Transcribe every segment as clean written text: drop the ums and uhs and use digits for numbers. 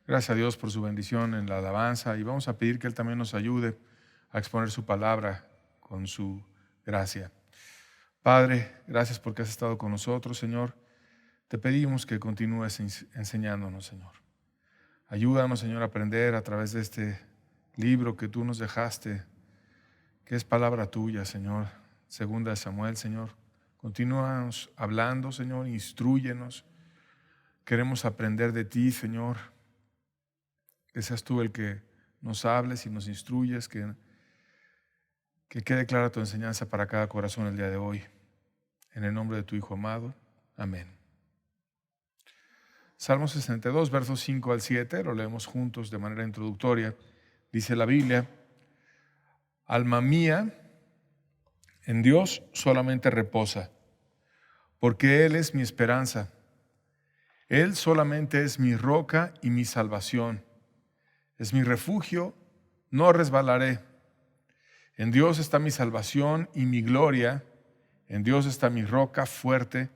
Gracias a Dios por su bendición en la alabanza y vamos a pedir que Él también nos ayude a exponer su palabra con su gracia. Padre, gracias porque has estado con nosotros, Señor. Te pedimos que continúes enseñándonos, Señor. Ayúdanos, Señor, a aprender a través de este libro que tú nos dejaste, que es palabra tuya, Señor. Segunda de Samuel, Señor. Continúanos hablando, Señor, instrúyenos. Queremos aprender de ti, Señor. Que seas tú el que nos hables y nos instruyes, que quede clara tu enseñanza para cada corazón el día de hoy. En el nombre de tu Hijo amado. Amén. Salmo 62, versos 5 al 7, lo leemos juntos de manera introductoria. Dice la Biblia: Alma mía, en Dios solamente reposa, porque Él es mi esperanza. Él solamente es mi roca y mi salvación. Es mi refugio, no resbalaré. En Dios está mi salvación y mi gloria. En Dios está mi roca fuerte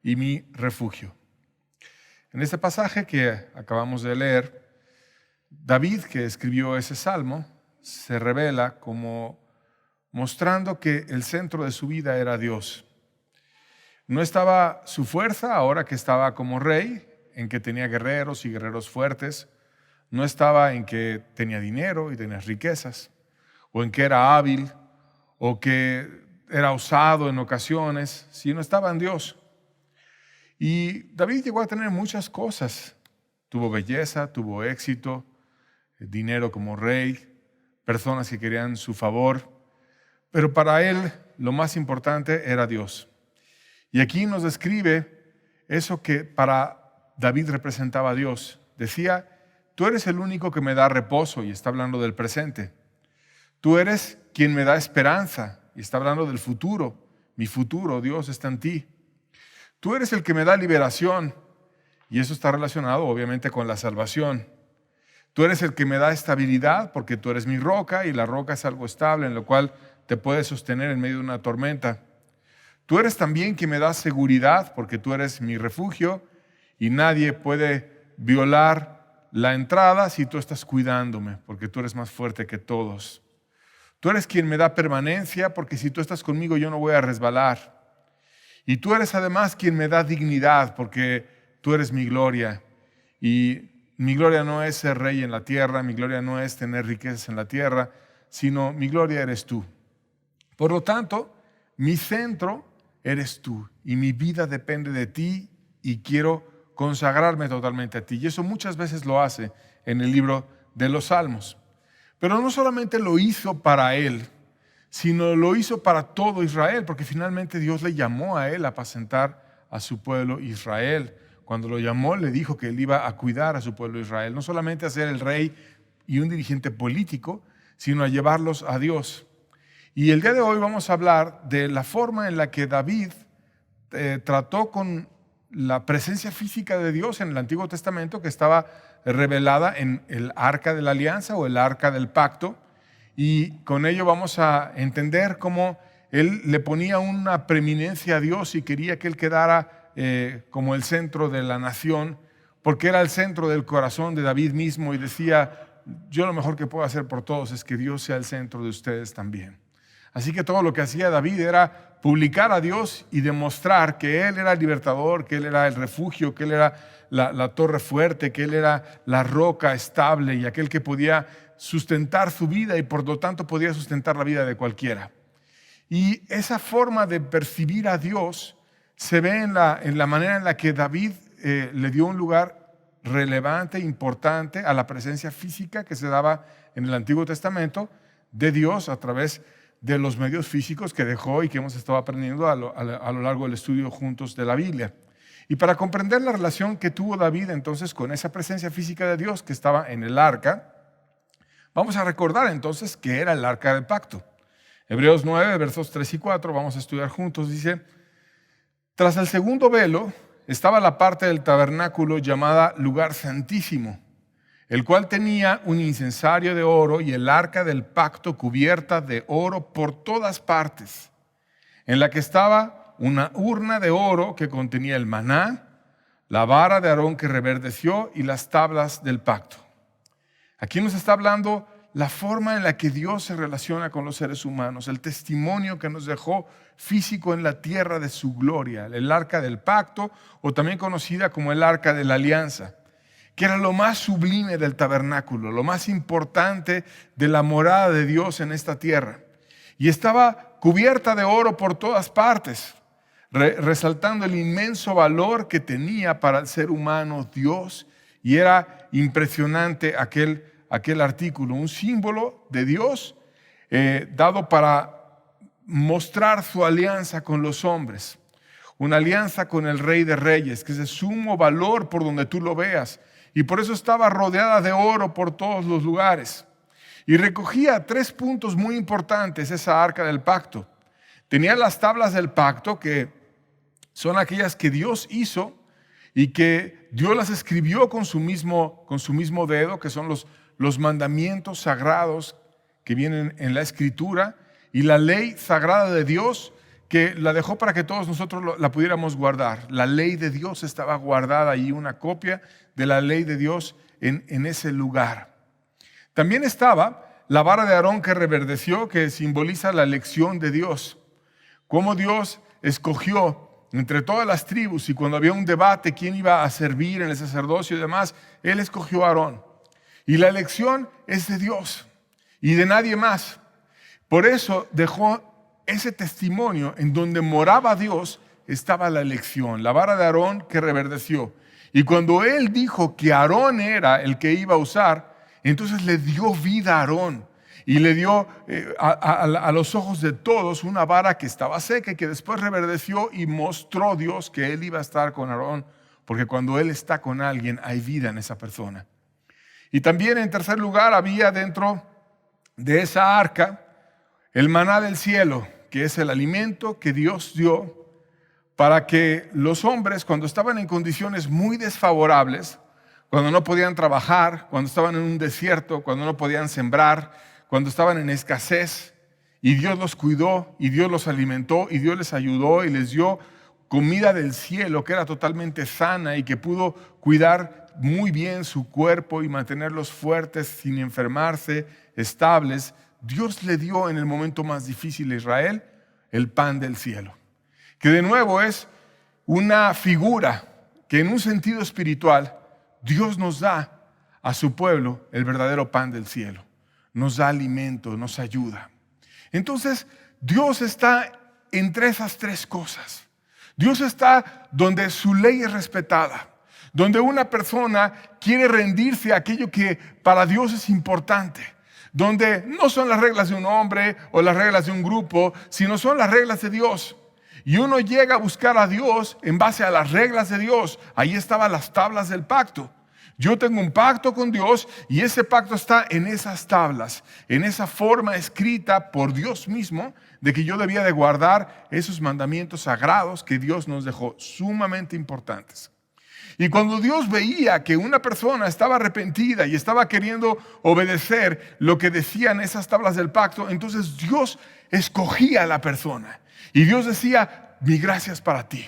y mi refugio. En este pasaje que acabamos de leer, David, que escribió ese salmo, se revela como mostrando que el centro de su vida era Dios. No estaba su fuerza ahora que estaba como rey, en que tenía guerreros y guerreros fuertes. No estaba en que tenía dinero y tenía riquezas, o en que era hábil, o que era osado en ocasiones, sino estaba en Dios. Y David llegó a tener muchas cosas. Tuvo belleza, tuvo éxito, dinero como rey, personas que querían su favor, pero para él lo más importante era Dios. Y aquí nos describe eso que para David representaba a Dios. Decía: tú eres el único que me da reposo, y está hablando del presente. Tú eres quien me da esperanza, y está hablando del futuro. Mi futuro, Dios, está en ti. Tú eres el que me da liberación, y eso está relacionado obviamente con la salvación. Tú eres el que me da estabilidad, porque tú eres mi roca, y la roca es algo estable en lo cual te puedes sostener en medio de una tormenta. Tú eres también quien me da seguridad, porque tú eres mi refugio, y nadie puede violar la entrada si tú estás cuidándome, porque tú eres más fuerte que todos. Tú eres quien me da permanencia, porque si tú estás conmigo yo no voy a resbalar. Y tú eres además quien me da dignidad, porque tú eres mi gloria. Y mi gloria no es ser rey en la tierra, mi gloria no es tener riquezas en la tierra, sino mi gloria eres tú. Por lo tanto, mi centro eres tú, y mi vida depende de ti, y quiero consagrarme totalmente a ti. Y eso muchas veces lo hace en el libro de los Salmos. Pero no solamente lo hizo para él, sino lo hizo para todo Israel, porque finalmente Dios le llamó a él a apacentar a su pueblo Israel. Cuando lo llamó, le dijo que él iba a cuidar a su pueblo Israel, no solamente a ser el rey y un dirigente político, sino a llevarlos a Dios. Y el día de hoy vamos a hablar de la forma en la que David trató con la presencia física de Dios en el Antiguo Testamento, que estaba revelada en el Arca de la Alianza o el Arca del Pacto, y con ello vamos a entender cómo él le ponía una preeminencia a Dios y quería que él quedara como el centro de la nación, porque era el centro del corazón de David mismo, y decía: yo lo mejor que puedo hacer por todos es que Dios sea el centro de ustedes también. Así que todo lo que hacía David era publicar a Dios y demostrar que Él era el libertador, que Él era el refugio, que Él era la torre fuerte, que Él era la roca estable y aquel que podía sustentar su vida y por lo tanto podía sustentar la vida de cualquiera. Y esa forma de percibir a Dios se ve en la manera en la que David le dio un lugar relevante, importante a la presencia física que se daba en el Antiguo Testamento de Dios a través de los medios físicos que dejó y que hemos estado aprendiendo a lo largo del estudio juntos de la Biblia. Y para comprender la relación que tuvo David entonces con esa presencia física de Dios que estaba en el arca, vamos a recordar entonces que era el arca del pacto. Hebreos 9, versos 3 y 4, vamos a estudiar juntos, dice: tras el segundo velo estaba la parte del tabernáculo llamada lugar santísimo, el cual tenía un incensario de oro y el arca del pacto cubierta de oro por todas partes, en la que estaba una urna de oro que contenía el maná, la vara de Aarón que reverdeció y las tablas del pacto. Aquí nos está hablando la forma en la que Dios se relaciona con los seres humanos, el testimonio que nos dejó físico en la tierra de su gloria, el arca del pacto, o también conocida como el arca de la alianza, que era lo más sublime del tabernáculo, lo más importante de la morada de Dios en esta tierra. Y estaba cubierta de oro por todas partes, resaltando el inmenso valor que tenía para el ser humano Dios. Y era impresionante aquel artículo, un símbolo de Dios dado para mostrar su alianza con los hombres. Una alianza con el Rey de Reyes, que es de sumo valor por donde tú lo veas. Y por eso estaba rodeada de oro por todos los lugares. Y recogía 3 puntos muy importantes esa arca del pacto. Tenía las tablas del pacto, que son aquellas que Dios hizo y que Dios las escribió con su mismo dedo, que son los mandamientos sagrados que vienen en la Escritura, y la ley sagrada de Dios, que la dejó para que todos nosotros la pudiéramos guardar. La ley de Dios estaba guardada ahí, una copia de la ley de Dios en ese lugar. También estaba la vara de Aarón que reverdeció, que simboliza la elección de Dios. Cómo Dios escogió entre todas las tribus, y cuando había un debate quién iba a servir en el sacerdocio y demás, Él escogió a Aarón. Y la elección es de Dios y de nadie más. Por eso dejó ese testimonio en donde moraba Dios, estaba la elección, la vara de Aarón que reverdeció. Y cuando Él dijo que Aarón era el que iba a usar, entonces le dio vida a Aarón. Y le dio a los ojos de todos una vara que estaba seca y que después reverdeció, y mostró Dios que Él iba a estar con Aarón, porque cuando Él está con alguien hay vida en esa persona. Y también en tercer lugar había dentro de esa arca el maná del cielo, que es el alimento que Dios dio para que los hombres, cuando estaban en condiciones muy desfavorables, cuando no podían trabajar, cuando estaban en un desierto, cuando no podían sembrar, cuando estaban en escasez, y Dios los cuidó, y Dios los alimentó, y Dios les ayudó, y les dio comida del cielo que era totalmente sana y que pudo cuidar muy bien su cuerpo y mantenerlos fuertes sin enfermarse, estables. Dios le dio en el momento más difícil a Israel el pan del cielo, que de nuevo es una figura que en un sentido espiritual Dios nos da a su pueblo el verdadero pan del cielo. Nos da alimento, nos ayuda. Entonces, Dios está entre esas 3 cosas. Dios está donde su ley es respetada, donde una persona quiere rendirse a aquello que para Dios es importante, donde no son las reglas de un hombre o las reglas de un grupo, sino son las reglas de Dios. Y uno llega a buscar a Dios en base a las reglas de Dios. Ahí estaban las tablas del pacto. Yo tengo un pacto con Dios y ese pacto está en esas tablas, en esa forma escrita por Dios mismo de que yo debía de guardar esos mandamientos sagrados que Dios nos dejó, sumamente importantes. Y cuando Dios veía que una persona estaba arrepentida y estaba queriendo obedecer lo que decían esas tablas del pacto, entonces Dios escogía a la persona. Y Dios decía, mi gracia es para ti.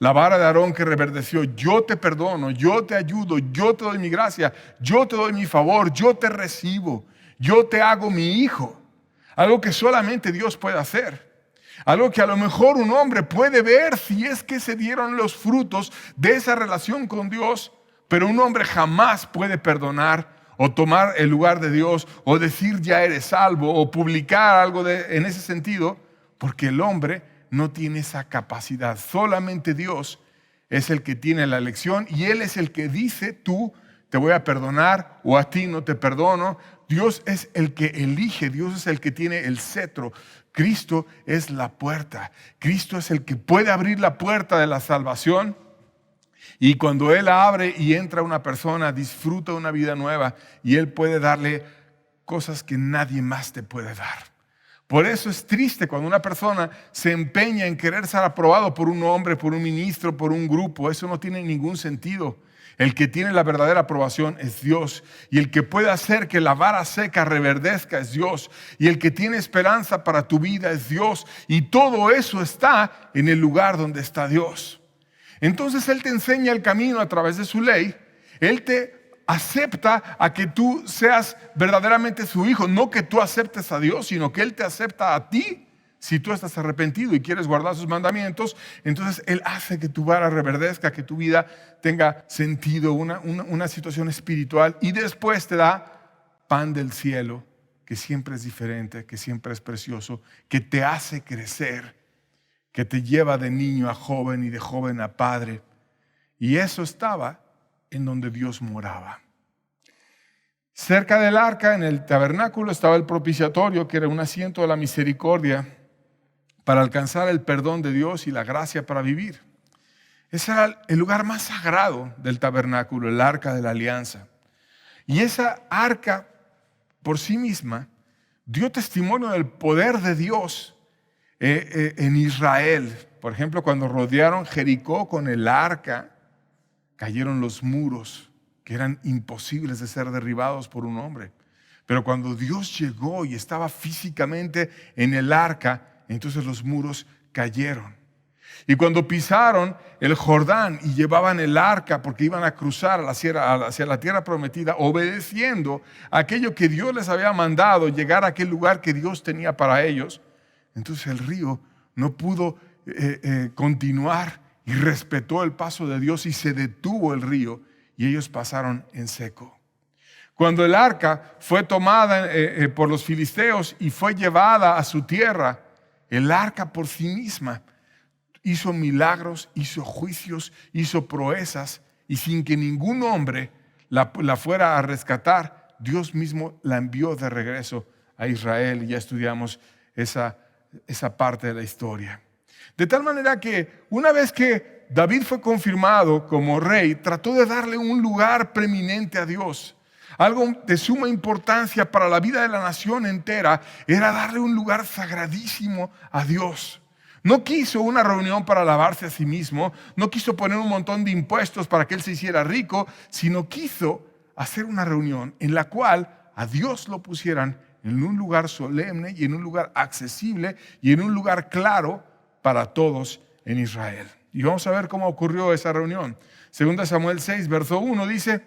La vara de Aarón que reverdeció, yo te perdono, yo te ayudo, yo te doy mi gracia, yo te doy mi favor, yo te recibo, yo te hago mi hijo. Algo que solamente Dios puede hacer. Algo que a lo mejor un hombre puede ver si es que se dieron los frutos de esa relación con Dios, pero un hombre jamás puede perdonar o tomar el lugar de Dios o decir ya eres salvo o publicar algo en ese sentido, porque el hombre no tiene esa capacidad. Solamente Dios es el que tiene la elección y Él es el que dice, tú te voy a perdonar o a ti no te perdono. Dios es el que elige, Dios es el que tiene el cetro. Cristo es la puerta. Cristo es el que puede abrir la puerta de la salvación. Y cuando Él abre y entra una persona, disfruta una vida nueva y Él puede darle cosas que nadie más te puede dar. Por eso es triste cuando una persona se empeña en querer ser aprobado por un hombre, por un ministro, por un grupo. Eso no tiene ningún sentido. El que tiene la verdadera aprobación es Dios. Y el que puede hacer que la vara seca reverdezca es Dios. Y el que tiene esperanza para tu vida es Dios. Y todo eso está en el lugar donde está Dios. Entonces Él te enseña el camino a través de su ley. Él te acepta a que tú seas verdaderamente su hijo. No que tú aceptes a Dios, sino que Él te acepta a ti. Si tú estás arrepentido y quieres guardar sus mandamientos, entonces Él hace que tu vara reverdezca, que tu vida tenga sentido, una situación espiritual. Y después te da pan del cielo, que siempre es diferente, que siempre es precioso, que te hace crecer, que te lleva de niño a joven y de joven a padre. Y eso estaba en donde Dios moraba. Cerca del arca, en el tabernáculo, estaba el propiciatorio, que era un asiento de la misericordia para alcanzar el perdón de Dios y la gracia para vivir. Ese era el lugar más sagrado del tabernáculo, el arca de la alianza. Y esa arca por sí misma dio testimonio del poder de Dios en Israel. Por ejemplo, cuando rodearon Jericó con el arca, cayeron los muros que eran imposibles de ser derribados por un hombre. Pero cuando Dios llegó y estaba físicamente en el arca, entonces los muros cayeron. Y cuando pisaron el Jordán y llevaban el arca porque iban a cruzar hacia la tierra prometida, obedeciendo aquello que Dios les había mandado, llegar a aquel lugar que Dios tenía para ellos, entonces el río no pudo continuar y respetó el paso de Dios y se detuvo el río y ellos pasaron en seco. Cuando el arca fue tomada por los filisteos y fue llevada a su tierra, el arca por sí misma hizo milagros, hizo juicios, hizo proezas, y sin que ningún hombre la fuera a rescatar, Dios mismo la envió de regreso a Israel. Y ya estudiamos esa parte de la historia. De tal manera que una vez que David fue confirmado como rey, trató de darle un lugar preeminente a Dios. Algo de suma importancia para la vida de la nación entera era darle un lugar sagradísimo a Dios. No quiso una reunión para alabarse a sí mismo, no quiso poner un montón de impuestos para que él se hiciera rico, sino quiso hacer una reunión en la cual a Dios lo pusieran en un lugar solemne y en un lugar accesible y en un lugar claro para todos en Israel. Y vamos a ver cómo ocurrió esa reunión. 2 Samuel 6, verso 1 dice: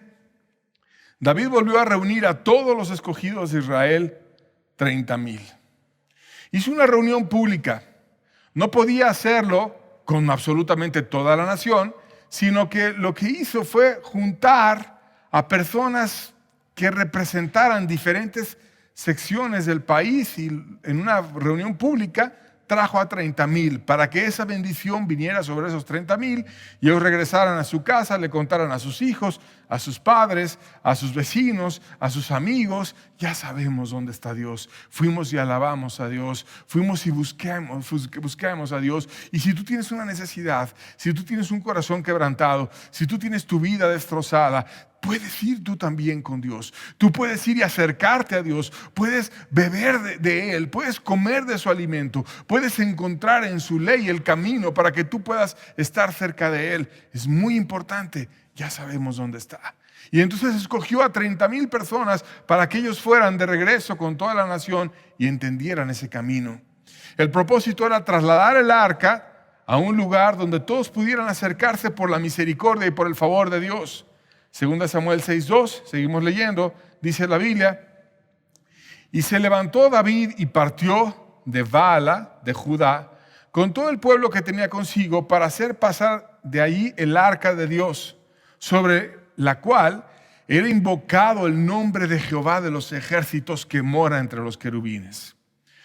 David volvió a reunir a todos los escogidos de Israel, 30,000. Hizo una reunión pública. No podía hacerlo con absolutamente toda la nación, sino que lo que hizo fue juntar a personas que representaran diferentes secciones del país, y en una reunión pública trajo a 30,000 para que esa bendición viniera sobre esos 30,000 y ellos regresaran a su casa, le contaran a sus hijos, a sus padres, a sus vecinos, a sus amigos: ya sabemos dónde está Dios, fuimos y alabamos a Dios, fuimos y buscamos a Dios. Y si tú tienes una necesidad, si tú tienes un corazón quebrantado, si tú tienes tu vida destrozada, puedes ir tú también con Dios. Tú puedes ir y acercarte a Dios. Puedes beber de Él. Puedes comer de su alimento. Puedes encontrar en su ley el camino para que tú puedas estar cerca de Él. Es muy importante. Ya sabemos dónde está. Y entonces escogió a 30,000 personas para que ellos fueran de regreso con toda la nación y entendieran ese camino. El propósito era trasladar el arca a un lugar donde todos pudieran acercarse por la misericordia y por el favor de Dios. 2 Samuel 6:2, seguimos leyendo, dice la Biblia: y se levantó David y partió de Baala, de Judá, con todo el pueblo que tenía consigo, para hacer pasar de allí el arca de Dios, sobre la cual era invocado el nombre de Jehová de los ejércitos, que mora entre los querubines.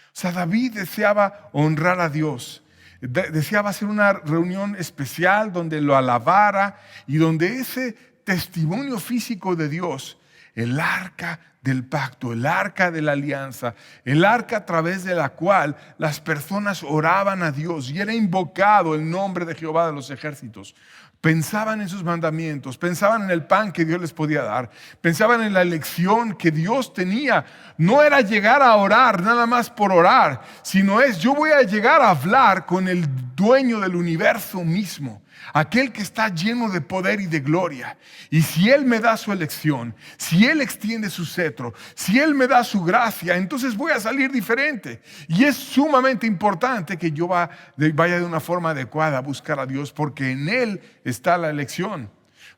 O sea, David deseaba honrar a Dios. Deseaba hacer una reunión especial donde lo alabara y donde ese testimonio físico de Dios, el arca del pacto, el arca de la alianza, el arca a través de la cual las personas oraban a Dios y era invocado el nombre de Jehová de los ejércitos. Pensaban en sus mandamientos, pensaban en el pan que Dios les podía dar, pensaban en la elección que Dios tenía. No era llegar a orar nada más por orar, sino yo voy a llegar a hablar con el dueño del universo mismo, aquel que está lleno de poder y de gloria. Y si Él me da su elección, si Él extiende su cetro, cetro, si Él me da su gracia, entonces voy a salir diferente. Y es sumamente importante que yo vaya de una forma adecuada a buscar a Dios, porque en Él está la elección.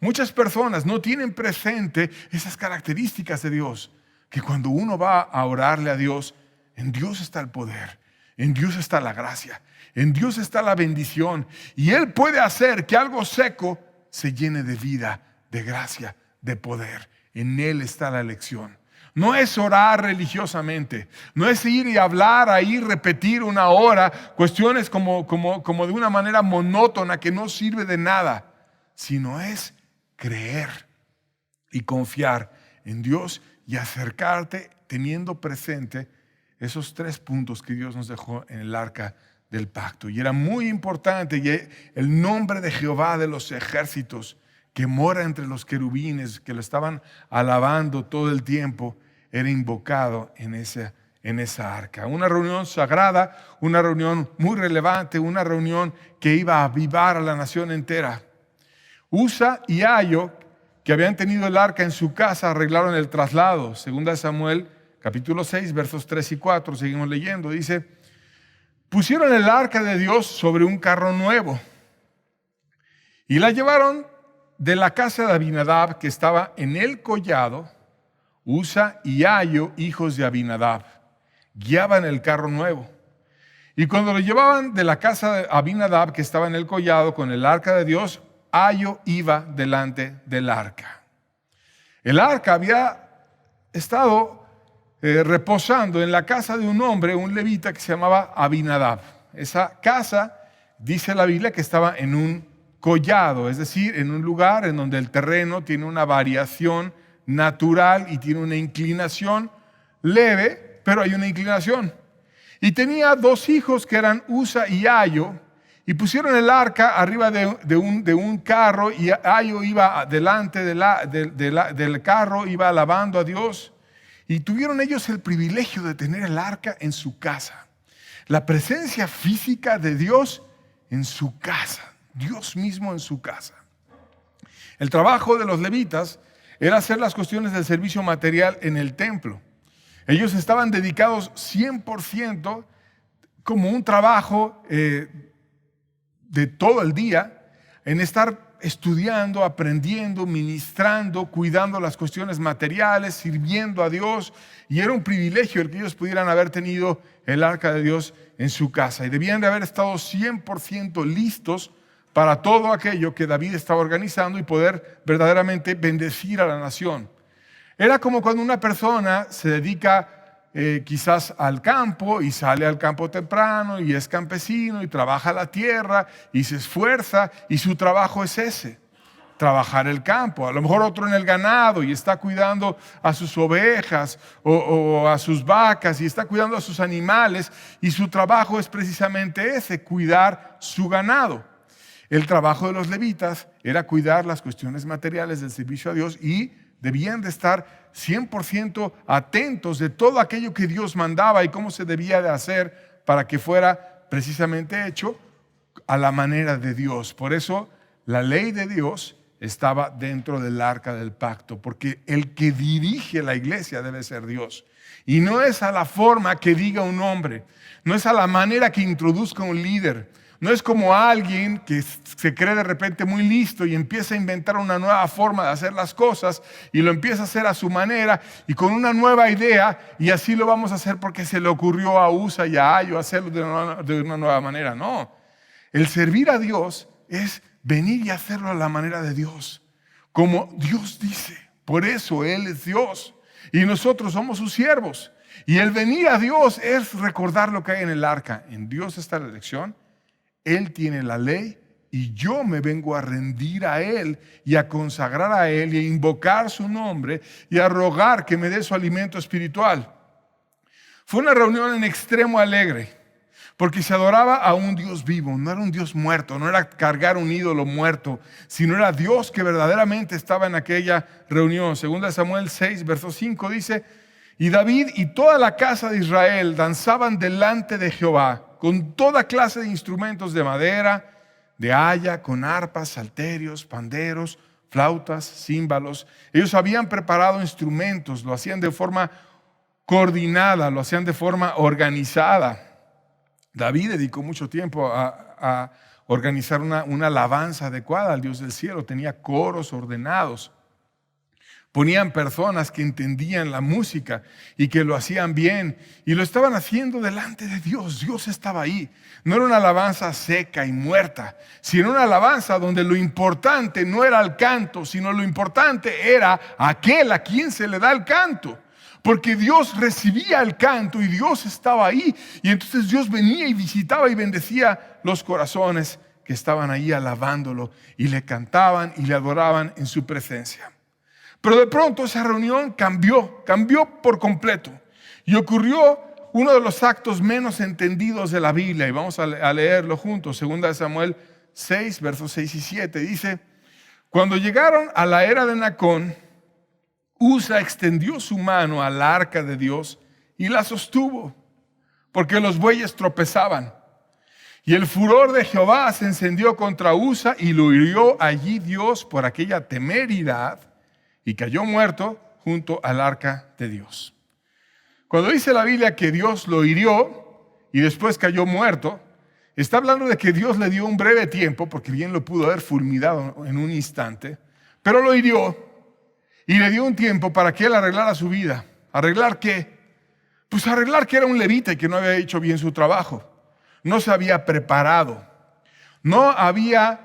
Muchas personas no tienen presente esas características de Dios, que cuando uno va a orarle a Dios, en Dios está el poder, en Dios está la gracia, en Dios está la bendición, y Él puede hacer que algo seco se llene de vida, de gracia, de poder. En Él está la elección. No es orar religiosamente, no es ir y hablar ahí, repetir una hora, cuestiones como de una manera monótona que no sirve de nada, sino es creer y confiar en Dios y acercarte teniendo presente esos 3 puntos que Dios nos dejó en el arca del pacto. Y era muy importante, y el nombre de Jehová de los ejércitos, que mora entre los querubines, que lo estaban alabando todo el tiempo, era invocado en esa arca. Una reunión sagrada, una reunión muy relevante, una reunión que iba a avivar a la nación entera. Usa y Ayo, que habían tenido el arca en su casa, arreglaron el traslado. Segunda de Samuel, capítulo 6, versos 3 y 4, seguimos leyendo. Dice: pusieron el arca de Dios sobre un carro nuevo y la llevaron de la casa de Abinadab, que estaba en el collado. Usa y Ayo, hijos de Abinadab, guiaban el carro nuevo. Y cuando lo llevaban de la casa de Abinadab, que estaba en el collado, con el arca de Dios, Ayo iba delante del arca. El arca había estado reposando en la casa de un hombre, un levita que se llamaba Abinadab. Esa casa, dice la Biblia, que estaba en un collado, es decir, en un lugar en donde el terreno tiene una variación natural y tiene una inclinación leve, pero hay una inclinación. Y tenía 2 hijos que eran Usa y Ayo, y pusieron el arca arriba de un carro, y Ayo iba delante del carro, iba alabando a Dios. Y tuvieron ellos el privilegio de tener el arca en su casa. La presencia física de Dios en su casa. Dios mismo en su casa. El trabajo de los levitas era hacer las cuestiones del servicio material en el templo. Ellos estaban dedicados 100% como un trabajo de todo el día en estar estudiando, aprendiendo, ministrando, cuidando las cuestiones materiales, sirviendo a Dios. Y era un privilegio el que ellos pudieran haber tenido el arca de Dios en su casa. Y debían de haber estado 100% listos para todo aquello que David estaba organizando y poder verdaderamente bendecir a la nación. Era como cuando una persona se dedica quizás al campo y sale al campo temprano y es campesino y trabaja la tierra y se esfuerza, y su trabajo es ese, trabajar el campo. A lo mejor otro en el ganado y está cuidando a sus ovejas o a sus vacas y está cuidando a sus animales, y su trabajo es precisamente ese, cuidar su ganado. El trabajo de los levitas era cuidar las cuestiones materiales del servicio a Dios, y debían de estar 100% atentos de todo aquello que Dios mandaba y cómo se debía de hacer para que fuera precisamente hecho a la manera de Dios. Por eso la ley de Dios estaba dentro del arca del pacto, porque el que dirige la iglesia debe ser Dios. Y no es a la forma que diga un hombre, no es a la manera que introduzca un líder. No es como alguien que se cree de repente muy listo y empieza a inventar una nueva forma de hacer las cosas y lo empieza a hacer a su manera y con una nueva idea, y así lo vamos a hacer porque se le ocurrió a Usa y a Ayo hacerlo de una nueva manera. No, el servir a Dios es venir y hacerlo a la manera de Dios, como Dios dice. Por eso Él es Dios y nosotros somos sus siervos. Y el venir a Dios es recordar lo que hay en el arca. En Dios está la elección. Él tiene la ley y yo me vengo a rendir a Él y a consagrar a Él y a invocar su nombre y a rogar que me dé su alimento espiritual. Fue una reunión en extremo alegre, porque se adoraba a un Dios vivo, no era un Dios muerto, no era cargar un ídolo muerto, sino era Dios que verdaderamente estaba en aquella reunión. Segunda Samuel 6, verso 5 dice: y David y toda la casa de Israel danzaban delante de Jehová con toda clase de instrumentos de madera, de haya, con arpas, salterios, panderos, flautas, címbalos. Ellos habían preparado instrumentos, lo hacían de forma coordinada, lo hacían de forma organizada. David dedicó mucho tiempo a organizar una alabanza adecuada al Dios del cielo. Tenía coros ordenados. Ponían personas que entendían la música y que lo hacían bien. Y lo estaban haciendo delante de Dios. Dios estaba ahí. No era una alabanza seca y muerta, sino una alabanza donde lo importante no era el canto, sino lo importante era aquel a quien se le da el canto. Porque Dios recibía el canto y Dios estaba ahí. Y entonces Dios venía y visitaba y bendecía los corazones que estaban ahí alabándolo. Y le cantaban y le adoraban en su presencia. Pero de pronto esa reunión cambió por completo. Y ocurrió uno de los actos menos entendidos de la Biblia. Y vamos a leerlo juntos. 2 Samuel 6, versos 6 y 7. Dice, cuando llegaron a la era de Nacón, Usa extendió su mano al arca de Dios y la sostuvo, porque los bueyes tropezaban. Y el furor de Jehová se encendió contra Usa y lo hirió allí Dios por aquella temeridad y cayó muerto junto al arca de Dios. Cuando dice la Biblia que Dios lo hirió y después cayó muerto, está hablando de que Dios le dio un breve tiempo, porque bien lo pudo haber fulminado en un instante, pero lo hirió. Y le dio un tiempo para que él arreglara su vida. ¿Arreglar qué? Pues arreglar que era un levita y que no había hecho bien su trabajo. No se había preparado. No había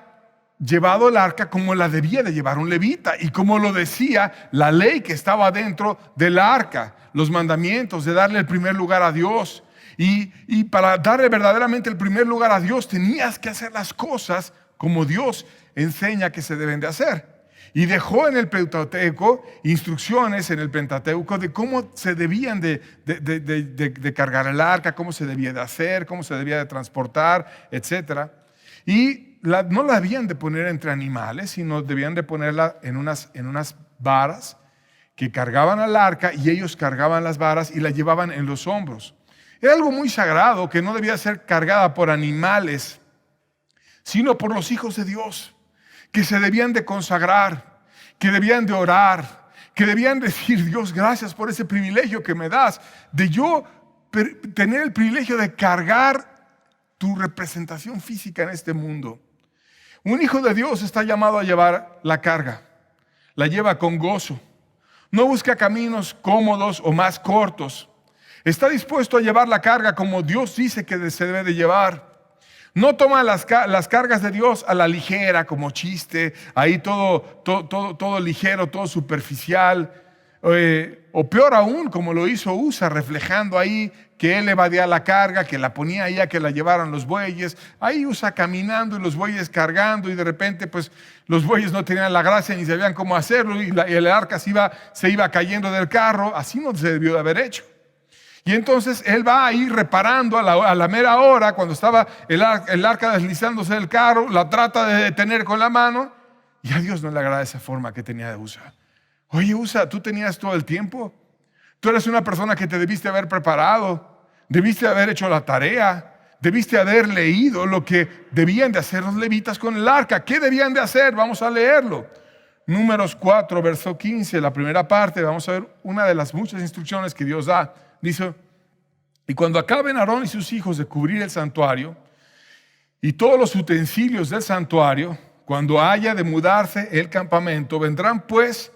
llevado el arca como la debía de llevar un levita. Y como lo decía la ley que estaba dentro del arca. Los mandamientos de darle el primer lugar a Dios. Y para darle verdaderamente el primer lugar a Dios tenías que hacer las cosas como Dios enseña que se deben de hacer. Y dejó en el Pentateuco instrucciones en el Pentateuco de cómo se debían de cargar el arca, cómo se debía de hacer, cómo se debía de transportar, etc. Y no la debían de poner entre animales, sino debían de ponerla en unas varas que cargaban al arca y ellos cargaban las varas y la llevaban en los hombros. Era algo muy sagrado que no debía ser cargada por animales, sino por los hijos de Dios, que se debían de consagrar, que debían de orar, que debían decir, Dios, gracias por ese privilegio que me das, de yo tener el privilegio de cargar tu representación física en este mundo. Un hijo de Dios está llamado a llevar la carga, la lleva con gozo, no busca caminos cómodos o más cortos, está dispuesto a llevar la carga como Dios dice que se debe de llevar. No toma las cargas de Dios a la ligera, como chiste, ahí todo ligero, todo superficial. O peor aún, como lo hizo Usa, reflejando ahí que él evadía la carga, que la ponía ahí a que la llevaran los bueyes. Ahí Usa caminando y los bueyes cargando y de repente pues los bueyes no tenían la gracia ni sabían cómo hacerlo y el arca se iba cayendo del carro. Así no se debió de haber hecho. Y entonces él va ahí reparando a la mera hora, cuando estaba el arca deslizándose del carro, la trata de detener con la mano, y a Dios no le agrada esa forma que tenía de Usa. Oye, Usa, tú tenías todo el tiempo. Tú eres una persona que te debiste haber preparado, debiste haber hecho la tarea, debiste haber leído lo que debían de hacer los levitas con el arca. ¿Qué debían de hacer? Vamos a leerlo. Números 4, verso 15, la primera parte, vamos a ver una de las muchas instrucciones que Dios da. Dice, y cuando acaben Aarón y sus hijos de cubrir el santuario y todos los utensilios del santuario, cuando haya de mudarse el campamento, vendrán pues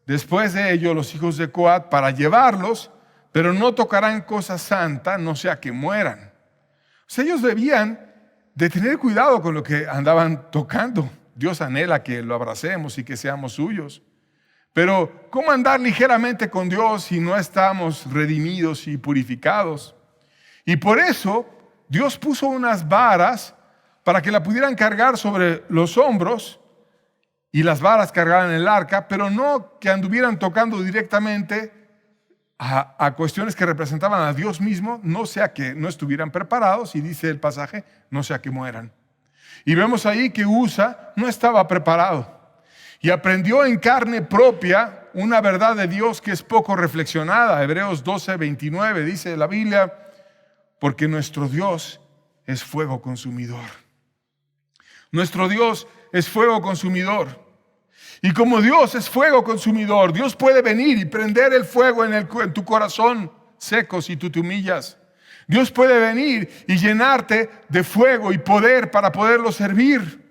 después de ello los hijos de Coat para llevarlos, pero no tocarán cosa santa, no sea que mueran. O sea, ellos debían de tener cuidado con lo que andaban tocando. Dios anhela que lo abracemos y que seamos suyos. Pero, ¿cómo andar ligeramente con Dios si no estamos redimidos y purificados? Y por eso, Dios puso unas varas para que la pudieran cargar sobre los hombros y las varas cargaran el arca, pero no que anduvieran tocando directamente a cuestiones que representaban a Dios mismo, no sea que no estuvieran preparados, y dice el pasaje, no sea que mueran. Y vemos ahí que Usa no estaba preparado. Y aprendió en carne propia una verdad de Dios que es poco reflexionada. Hebreos 12, 29 dice la Biblia, porque nuestro Dios es fuego consumidor. Nuestro Dios es fuego consumidor. Y como Dios es fuego consumidor, Dios puede venir y prender el fuego en tu corazón seco si tú te humillas. Dios puede venir y llenarte de fuego y poder para poderlo servir.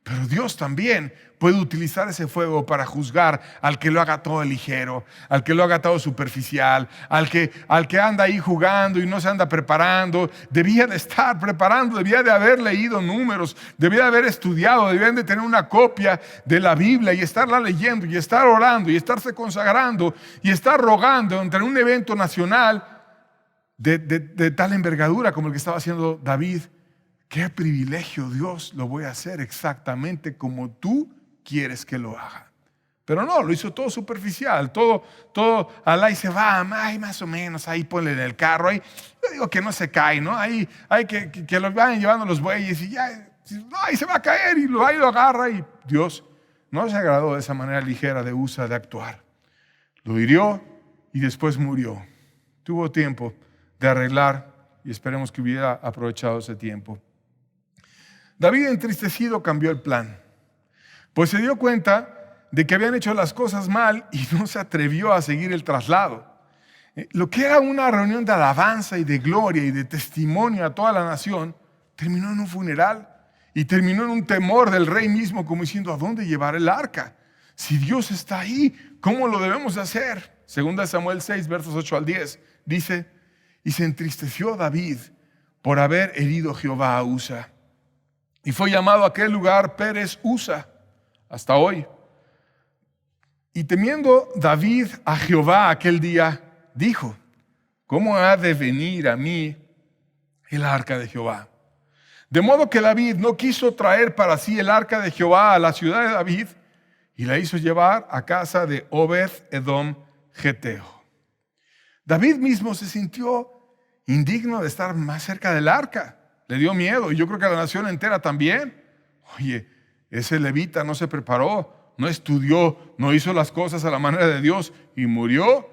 Pero Dios también puede utilizar ese fuego para juzgar al que lo haga todo ligero, al que lo haga todo superficial, al que anda ahí jugando y no se anda preparando. Debía de estar preparando, debía de haber leído números, debía de haber estudiado, debían de tener una copia de la Biblia y estarla leyendo y estar orando y estarse consagrando y estar rogando entre un evento nacional de tal envergadura como el que estaba haciendo David. Qué privilegio, Dios, lo voy a hacer exactamente como tú quieres que lo haga. Pero no, lo hizo todo superficial, todo alá y se va, ay, más o menos, ahí ponle en el carro, ahí, yo digo que no se cae, ¿no? Ahí hay que lo vayan llevando los bueyes y ya, no, ahí se va a caer y ahí lo agarra y Dios no se agradó de esa manera ligera de Usa de actuar. Lo hirió y después murió. Tuvo tiempo de arreglar y esperemos que hubiera aprovechado ese tiempo. David, entristecido, cambió el plan, pues se dio cuenta de que habían hecho las cosas mal y no se atrevió a seguir el traslado. Lo que era una reunión de alabanza y de gloria y de testimonio a toda la nación, terminó en un funeral y terminó en un temor del rey mismo, como diciendo, ¿a dónde llevar el arca? Si Dios está ahí, ¿cómo lo debemos hacer? Segunda Samuel 6, versos 8 al 10, dice, y se entristeció David por haber herido Jehová a Usa. Y fue llamado a aquel lugar Pérez Usa, hasta hoy. Y temiendo David a Jehová aquel día, dijo, ¿cómo ha de venir a mí el arca de Jehová? De modo que David no quiso traer para sí el arca de Jehová a la ciudad de David y la hizo llevar a casa de Obed-Edom Geteo. David mismo se sintió indigno de estar más cerca del arca. Le dio miedo y yo creo que a la nación entera también. Oye, ese levita no se preparó, no estudió, no hizo las cosas a la manera de Dios y murió.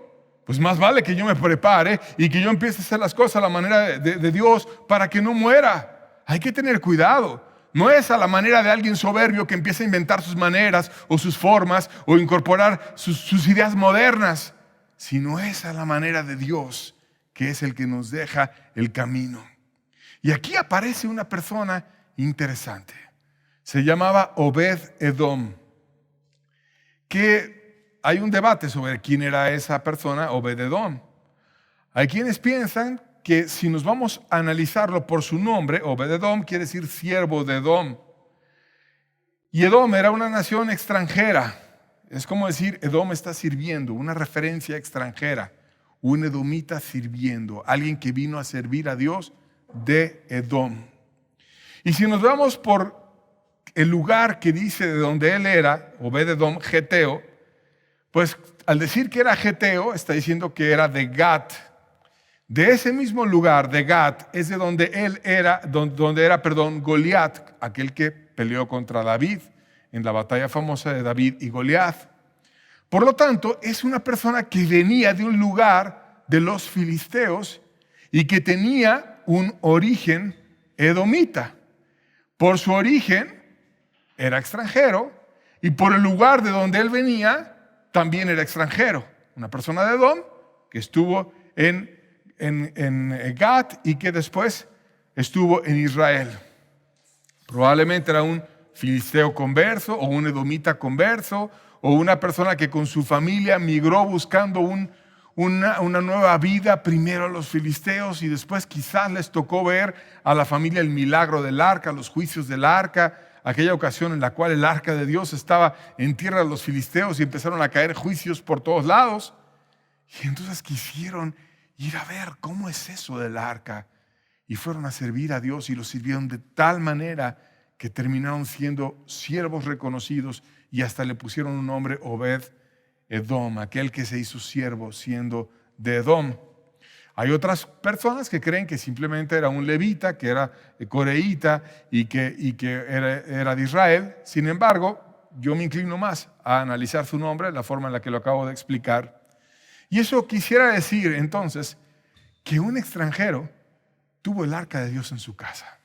Pues más vale que yo me prepare y que yo empiece a hacer las cosas a la manera de Dios para que no muera. Hay que tener cuidado. No es a la manera de alguien soberbio que empieza a inventar sus maneras o sus formas o incorporar sus ideas modernas, sino es a la manera de Dios, que es el que nos deja el camino. Y aquí aparece una persona interesante. Se llamaba Obed-Edom, que hay un debate sobre quién era esa persona, Obed-Edom. Hay quienes piensan que si nos vamos a analizarlo por su nombre, Obed-Edom quiere decir siervo de Edom. Y Edom era una nación extranjera. Es como decir, Edom está sirviendo, una referencia extranjera. Un edomita sirviendo, alguien que vino a servir a Dios de Edom. Y si nos vamos por el lugar que dice de donde él era, Obed-Edom, Geteo, pues al decir que era Geteo, está diciendo que era de Gat. De ese mismo lugar, de Gat, es de donde él era, donde era, Goliat, aquel que peleó contra David en la batalla famosa de David y Goliat. Por lo tanto, es una persona que venía de un lugar de los filisteos y que tenía un origen edomita. Por su origen era extranjero y por el lugar de donde él venía también era extranjero. Una persona de Edom que estuvo en Gat y que después estuvo en Israel. Probablemente era un filisteo converso o un edomita converso o una persona que con su familia migró buscando una nueva vida, primero a los filisteos y después quizás les tocó ver a la familia el milagro del arca, los juicios del arca, aquella ocasión en la cual el arca de Dios estaba en tierra de los filisteos y empezaron a caer juicios por todos lados. Y entonces quisieron ir a ver cómo es eso del arca y fueron a servir a Dios y lo sirvieron de tal manera que terminaron siendo siervos reconocidos y hasta le pusieron un nombre, Obed-Edom, aquel que se hizo siervo siendo de Edom. Hay otras personas que creen que simplemente era un levita, que era coreíta y que era de Israel. Sin embargo, yo me inclino más a analizar su nombre, la forma en la que lo acabo de explicar. Y eso quisiera decir entonces que un extranjero tuvo el arca de Dios en su casa.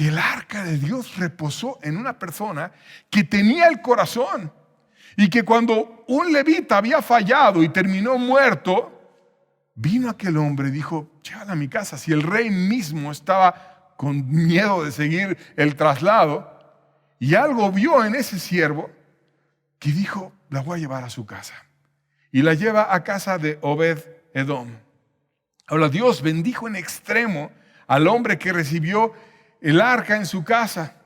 que el arca de Dios reposó en una persona que tenía el corazón y que cuando un levita había fallado y terminó muerto, vino aquel hombre y dijo, llévala a mi casa. Si el rey mismo estaba con miedo de seguir el traslado y algo vio en ese siervo que dijo, la voy a llevar a su casa. Y la lleva a casa de Obed-Edom. Ahora Dios bendijo en extremo al hombre que recibió el arca en su casa.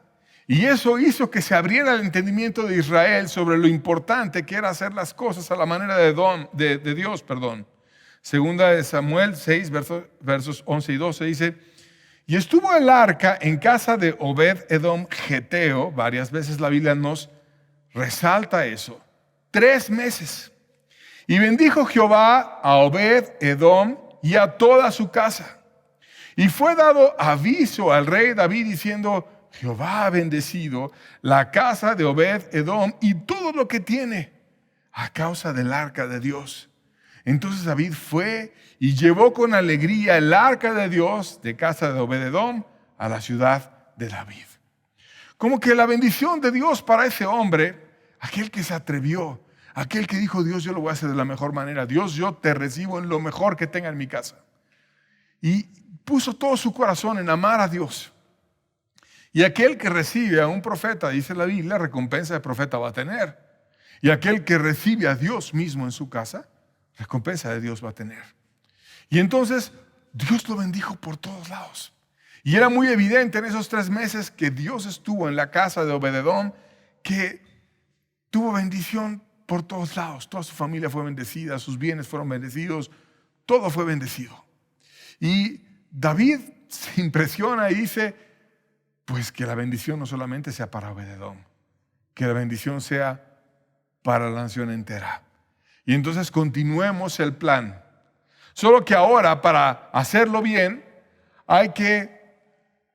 Y eso hizo que se abriera el entendimiento de Israel sobre lo importante que era hacer las cosas a la manera de Dios. Segunda de Samuel 6, versos 11 y 12 dice, y estuvo el arca en casa de Obed-Edom Geteo, varias veces la Biblia nos resalta eso, 3 meses. Y bendijo Jehová a Obed-Edom y a toda su casa. Y fue dado aviso al rey David diciendo, Jehová ha bendecido la casa de Obed-Edom y todo lo que tiene a causa del arca de Dios. Entonces David fue y llevó con alegría el arca de Dios de casa de Obed-Edom a la ciudad de David. Como que la bendición de Dios para ese hombre, aquel que se atrevió, aquel que dijo, Dios, yo lo voy a hacer de la mejor manera. Dios, yo te recibo en lo mejor que tenga en mi casa. Y puso todo su corazón en amar a Dios. Y aquel que recibe a un profeta, dice la Biblia, recompensa de profeta va a tener. Y aquel que recibe a Dios mismo en su casa, recompensa de Dios va a tener. Y entonces Dios lo bendijo por todos lados. Y era muy evidente en esos 3 meses que Dios estuvo en la casa de Obed-Edom, que tuvo bendición por todos lados. Toda su familia fue bendecida, sus bienes fueron bendecidos, todo fue bendecido. Y David se impresiona y dice, pues que la bendición no solamente sea para Obed-Edom, que la bendición sea para la nación entera. Y entonces continuemos el plan. Solo que ahora, para hacerlo bien, hay que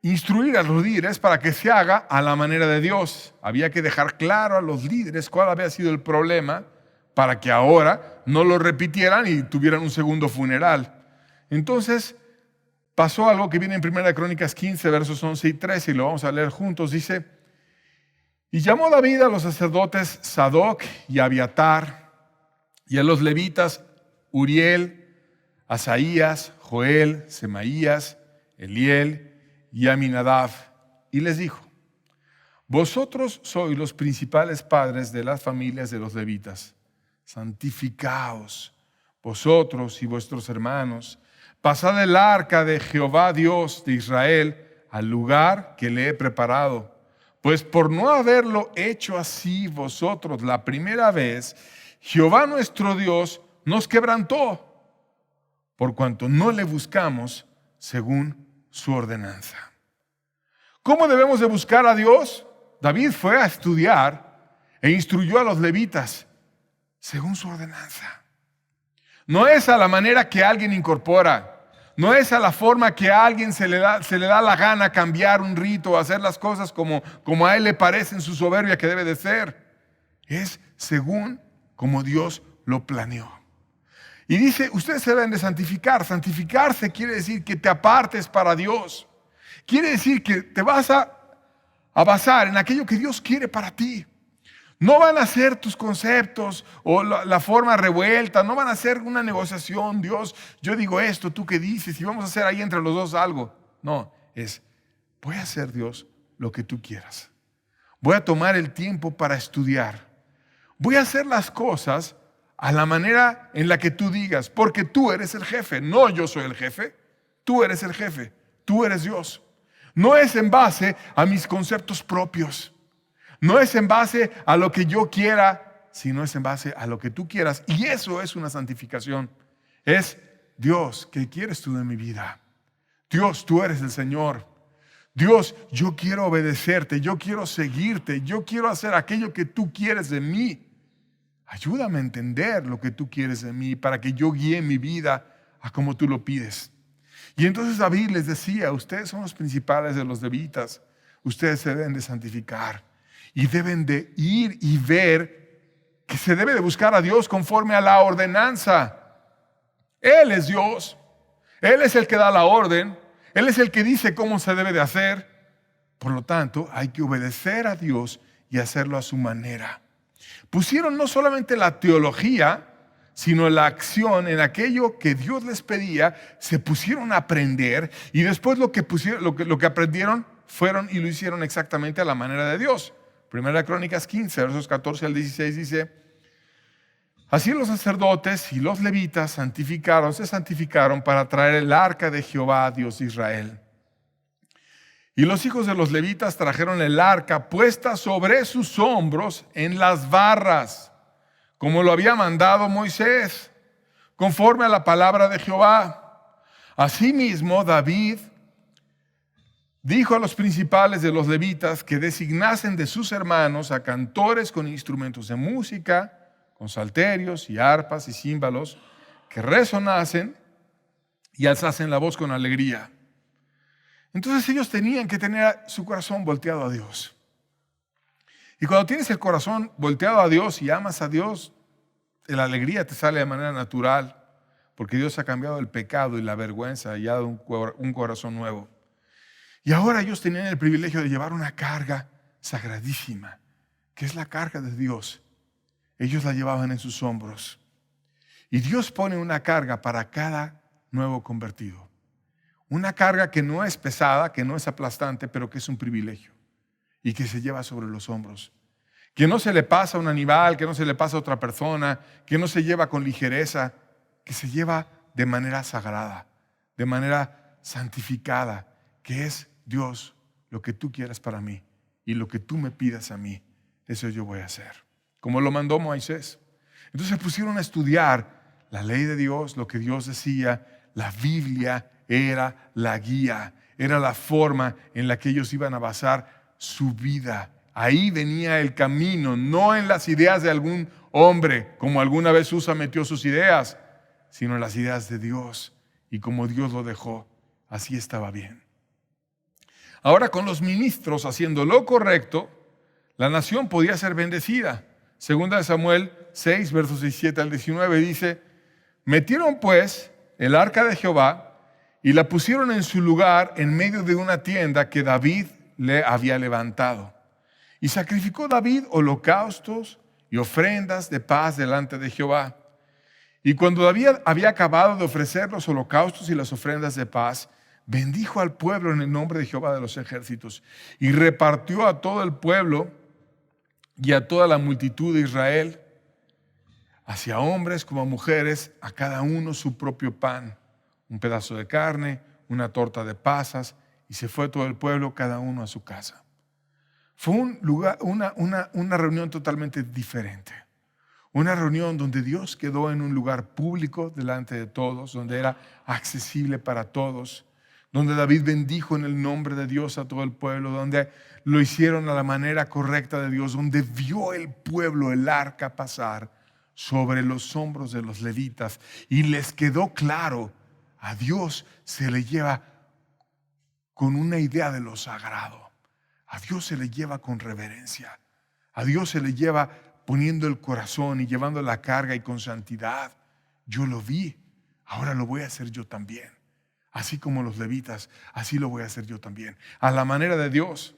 instruir a los líderes para que se haga a la manera de Dios. Había que dejar claro a los líderes cuál había sido el problema para que ahora no lo repitieran y tuvieran un segundo funeral. Entonces pasó algo que viene en 1 Crónicas 15, versos 11 y 13, y lo vamos a leer juntos. Dice, y llamó David a los sacerdotes Sadoc y Abiatar, y a los levitas Uriel, Asaías, Joel, Semaías, Eliel y Aminadab, y les dijo, vosotros sois los principales padres de las familias de los levitas. Santificaos, vosotros y vuestros hermanos, pasad el arca de Jehová Dios de Israel al lugar que le he preparado. Pues por no haberlo hecho así vosotros la primera vez, Jehová nuestro Dios nos quebrantó, por cuanto no le buscamos según su ordenanza. ¿Cómo debemos de buscar a Dios? David fue a estudiar e instruyó a los levitas según su ordenanza. No es a la manera que alguien incorpora, no es a la forma que a alguien se le da la gana cambiar un rito o hacer las cosas como a él le parece en su soberbia que debe de ser. Es según como Dios lo planeó. Y dice, ustedes se deben de santificar. Santificarse quiere decir que te apartes para Dios. Quiere decir que te vas a basar en aquello que Dios quiere para ti. No van a ser tus conceptos o la forma revuelta, no van a ser una negociación. Dios, yo digo esto, ¿tú qué dices? Y vamos a hacer ahí entre los dos algo. No, voy a hacer, Dios, lo que tú quieras. Voy a tomar el tiempo para estudiar. Voy a hacer las cosas a la manera en la que tú digas, porque tú eres el jefe, no yo soy el jefe. Tú eres el jefe, tú eres Dios. No es en base a mis conceptos propios. No es en base a lo que yo quiera, sino es en base a lo que tú quieras. Y eso es una santificación. Es, Dios, ¿qué quieres tú de mi vida? Dios, tú eres el Señor. Dios, yo quiero obedecerte, yo quiero seguirte, yo quiero hacer aquello que tú quieres de mí. Ayúdame a entender lo que tú quieres de mí para que yo guíe mi vida a como tú lo pides. Y entonces David les decía, ustedes son los principales de los levitas, ustedes se deben de santificar. Y deben de ir y ver que se debe de buscar a Dios conforme a la ordenanza. Él es Dios. Él es el que da la orden. Él es el que dice cómo se debe de hacer. Por lo tanto, hay que obedecer a Dios y hacerlo a su manera. Pusieron no solamente la teología, sino la acción en aquello que Dios les pedía. Se pusieron a aprender y después lo que aprendieron fueron y lo hicieron exactamente a la manera de Dios. Primera Crónicas 15, versos 14 al 16 dice: así los sacerdotes y los levitas se santificaron para traer el arca de Jehová, Dios de Israel. Y los hijos de los levitas trajeron el arca puesta sobre sus hombros en las barras, como lo había mandado Moisés, conforme a la palabra de Jehová. Asimismo, David dijo a los principales de los levitas que designasen de sus hermanos a cantores con instrumentos de música, con salterios y arpas y címbalos, que resonasen y alzasen la voz con alegría. Entonces ellos tenían que tener su corazón volteado a Dios. Y cuando tienes el corazón volteado a Dios y amas a Dios, la alegría te sale de manera natural, porque Dios ha cambiado el pecado y la vergüenza y ha dado un corazón nuevo. Y ahora ellos tenían el privilegio de llevar una carga sagradísima, que es la carga de Dios. Ellos la llevaban en sus hombros. Y Dios pone una carga para cada nuevo convertido. Una carga que no es pesada, que no es aplastante, pero que es un privilegio y que se lleva sobre los hombros. Que no se le pasa a un animal, que no se le pasa a otra persona, que no se lleva con ligereza, que se lleva de manera sagrada, de manera santificada, que es: Dios, lo que tú quieras para mí y lo que tú me pidas a mí, eso yo voy a hacer. Como lo mandó Moisés. Entonces se pusieron a estudiar la ley de Dios, lo que Dios decía. La Biblia era la guía, era la forma en la que ellos iban a basar su vida. Ahí venía el camino, no en las ideas de algún hombre, como alguna vez Usa metió sus ideas, sino en las ideas de Dios. Y como Dios lo dejó, así estaba bien. Ahora, con los ministros haciendo lo correcto, la nación podía ser bendecida. Segunda de Samuel 6, versos 17 al 19 dice: metieron pues el arca de Jehová y la pusieron en su lugar en medio de una tienda que David le había levantado. Y sacrificó David holocaustos y ofrendas de paz delante de Jehová. Y cuando David había acabado de ofrecer los holocaustos y las ofrendas de paz, bendijo al pueblo en el nombre de Jehová de los ejércitos y repartió a todo el pueblo y a toda la multitud de Israel, hacia hombres como a mujeres, a cada uno su propio pan, un pedazo de carne, una torta de pasas, y se fue todo el pueblo, cada uno a su casa. Fue una reunión totalmente diferente. Una reunión donde Dios quedó en un lugar público delante de todos, donde era accesible para todos, donde David bendijo en el nombre de Dios a todo el pueblo, donde lo hicieron a la manera correcta de Dios, donde vio el pueblo el arca pasar sobre los hombros de los levitas y les quedó claro: a Dios se le lleva con una idea de lo sagrado, a Dios se le lleva con reverencia, a Dios se le lleva poniendo el corazón y llevando la carga y con santidad. Yo lo vi, ahora lo voy a hacer yo también. Así como los levitas, así lo voy a hacer yo también, a la manera de Dios.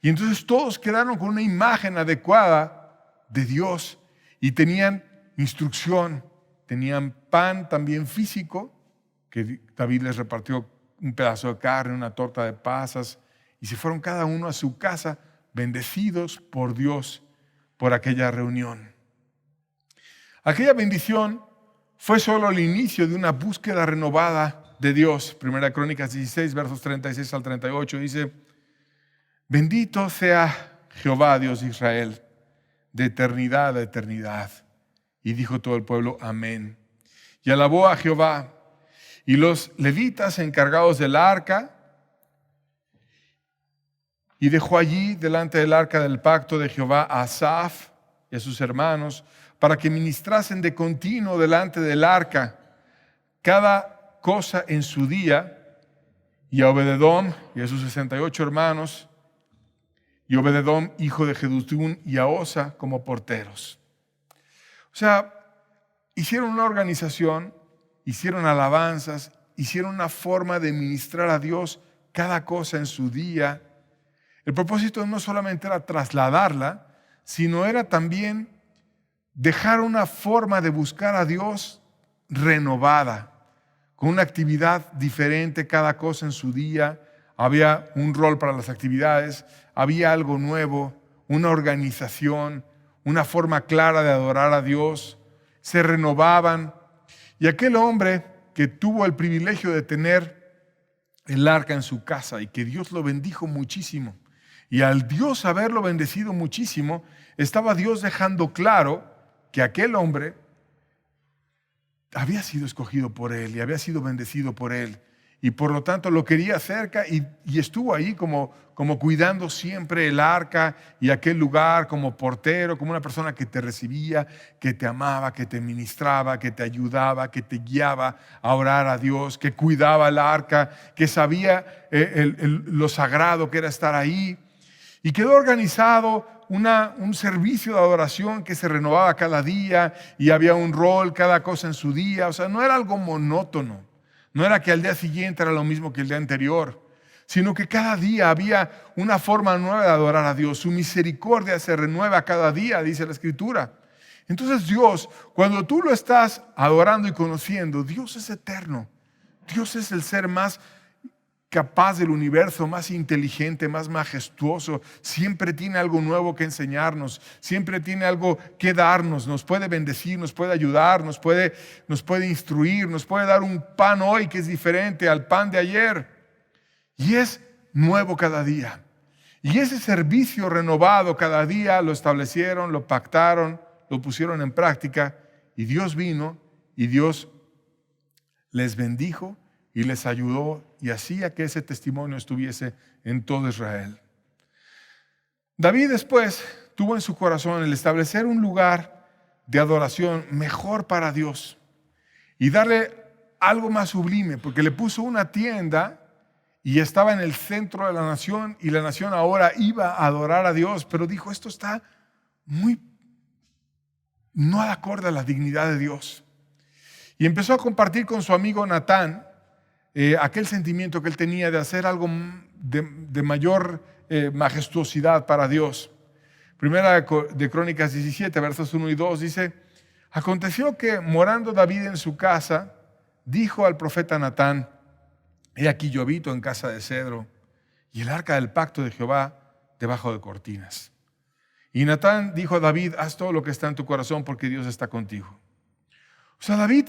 Y entonces todos quedaron con una imagen adecuada de Dios y tenían instrucción, tenían pan también físico, que David les repartió un pedazo de carne, una torta de pasas, y se fueron cada uno a su casa, bendecidos por Dios por aquella reunión. Aquella bendición fue solo el inicio de una búsqueda renovada de Dios. Primera Crónicas 16, versos 36 al 38 dice: bendito sea Jehová, Dios de Israel, de eternidad a eternidad. Y dijo todo el pueblo: amén. Y alabó a Jehová. Y los levitas encargados del arca, y dejó allí delante del arca del pacto de Jehová a Asaf y a sus hermanos, para que ministrasen de continuo delante del arca, cada cosa en su día, y a Obededom y a sus 68 hermanos, y Obededom hijo de Jedutún y a Osa como porteros. O sea, hicieron una organización, hicieron alabanzas, hicieron una forma de ministrar a Dios cada cosa en su día. El propósito no solamente era trasladarla, sino era también dejar una forma de buscar a Dios renovada, con una actividad diferente, cada cosa en su día. Había un rol para las actividades, había algo nuevo, una organización, una forma clara de adorar a Dios. Se renovaban. Y aquel hombre que tuvo el privilegio de tener el arca en su casa y que Dios lo bendijo muchísimo, y al Dios haberlo bendecido muchísimo, estaba Dios dejando claro que aquel hombre había sido escogido por él y había sido bendecido por él. Y por lo tanto lo quería cerca y estuvo ahí como cuidando siempre el arca y aquel lugar, como portero, como una persona que te recibía, que te amaba, que te ministraba, que te ayudaba, que te guiaba a orar a Dios, que cuidaba el arca, que sabía lo sagrado que era estar ahí. Y quedó organizado un servicio de adoración que se renovaba cada día y había un rol, cada cosa en su día. O sea, no era algo monótono. No era que al día siguiente era lo mismo que el día anterior, sino que cada día había una forma nueva de adorar a Dios. Su misericordia se renueva cada día, dice la Escritura. Entonces Dios, cuando tú lo estás adorando y conociendo, Dios es eterno. Dios es el ser más capaz del universo, más inteligente, más majestuoso. Siempre tiene algo nuevo que enseñarnos, siempre tiene algo que darnos, nos puede bendecir, nos puede ayudar, nos puede instruir, nos puede dar un pan hoy que es diferente al pan de ayer. Y es nuevo cada día. Y ese servicio renovado cada día lo establecieron, lo pactaron, lo pusieron en práctica, y Dios vino y Dios les bendijo y les ayudó y hacía que ese testimonio estuviese en todo Israel. David después tuvo en su corazón el establecer un lugar de adoración mejor para Dios y darle algo más sublime, porque le puso una tienda y estaba en el centro de la nación, y la nación ahora iba a adorar a Dios, pero dijo, esto está no acorde a la dignidad de Dios. Y empezó a compartir con su amigo Natán aquel sentimiento que él tenía de hacer algo de mayor majestuosidad para Dios. Primera de Crónicas 17, versos 1 y 2 dice: aconteció que morando David en su casa, dijo al profeta Natán: he aquí yo habito en casa de cedro, y el arca del pacto de Jehová debajo de cortinas. Y Natán dijo a David: haz todo lo que está en tu corazón, porque Dios está contigo. O sea, David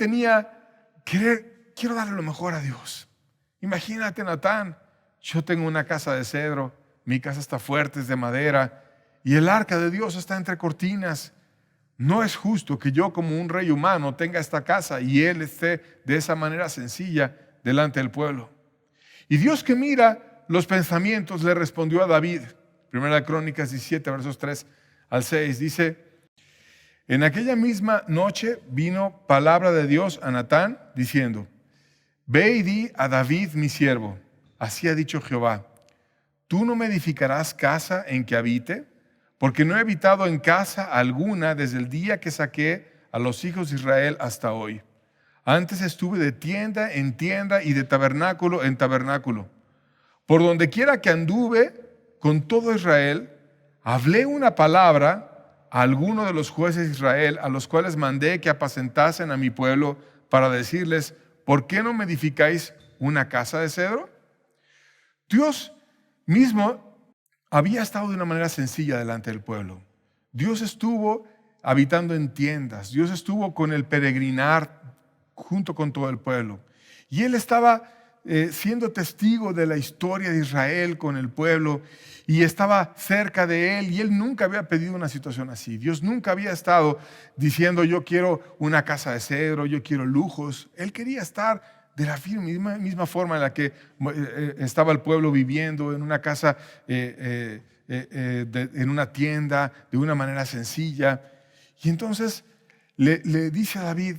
quiero darle lo mejor a Dios. Imagínate, Natán, yo tengo una casa de cedro, mi casa está fuerte, es de madera, y el arca de Dios está entre cortinas. No es justo que yo, como un rey humano, tenga esta casa y él esté de esa manera sencilla delante del pueblo. Y Dios, que mira los pensamientos, le respondió a David. Primera Crónicas 17, versos 3 al 6, dice: en aquella misma noche vino palabra de Dios a Natán diciendo: ve y di a David mi siervo, así ha dicho Jehová, tú no me edificarás casa en que habite, porque no he habitado en casa alguna desde el día que saqué a los hijos de Israel hasta hoy. Antes estuve de tienda en tienda y de tabernáculo en tabernáculo. Por donde quiera que anduve con todo Israel, hablé una palabra a alguno de los jueces de Israel, a los cuales mandé que apacentasen a mi pueblo, para decirles: ¿por qué no me edificáis una casa de cedro? Dios mismo había estado de una manera sencilla delante del pueblo. Dios estuvo habitando en tiendas, Dios estuvo con el peregrinar junto con todo el pueblo. Y Él estaba siendo testigo de la historia de Israel con el pueblo, y estaba cerca de él, y él nunca había pedido una situación así. Dios nunca había estado diciendo: yo quiero una casa de cedro, yo quiero lujos. Él quería estar de la misma forma en la que estaba el pueblo viviendo, en una casa, en una tienda, de una manera sencilla. Y entonces le dice a David: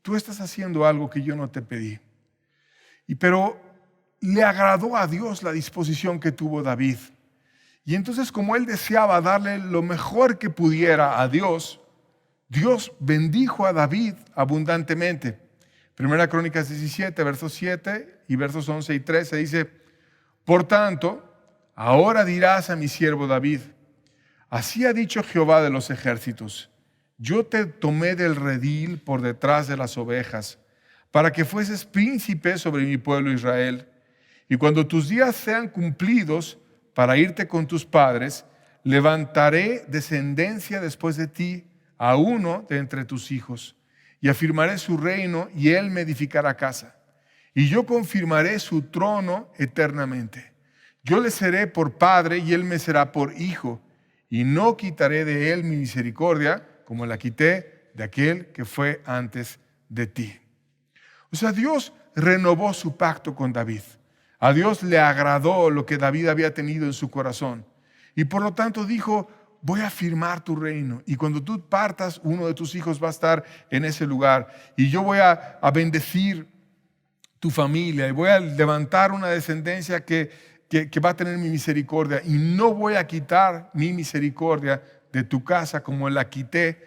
tú estás haciendo algo que yo no te pedí. Pero le agradó a Dios la disposición que tuvo David. Y entonces, como él deseaba darle lo mejor que pudiera a Dios, Dios bendijo a David abundantemente. Primera Crónicas 17, versos 7 y versos 11 y 13 dice: por tanto, ahora dirás a mi siervo David, así ha dicho Jehová de los ejércitos, yo te tomé del redil por detrás de las ovejas, para que fueses príncipe sobre mi pueblo Israel. Y cuando tus días sean cumplidos para irte con tus padres, levantaré descendencia después de ti a uno de entre tus hijos, y afirmaré su reino, y él me edificará casa. Y yo confirmaré su trono eternamente. Yo le seré por padre, y él me será por hijo, y no quitaré de él mi misericordia, como la quité de aquel que fue antes de ti. O sea, Dios renovó su pacto con David. A Dios le agradó lo que David había tenido en su corazón. Y por lo tanto dijo, voy a firmar tu reino. Y cuando tú partas, uno de tus hijos va a estar en ese lugar. Y yo voy a bendecir tu familia. Y voy a levantar una descendencia que va a tener mi misericordia. Y no voy a quitar mi misericordia de tu casa como la quité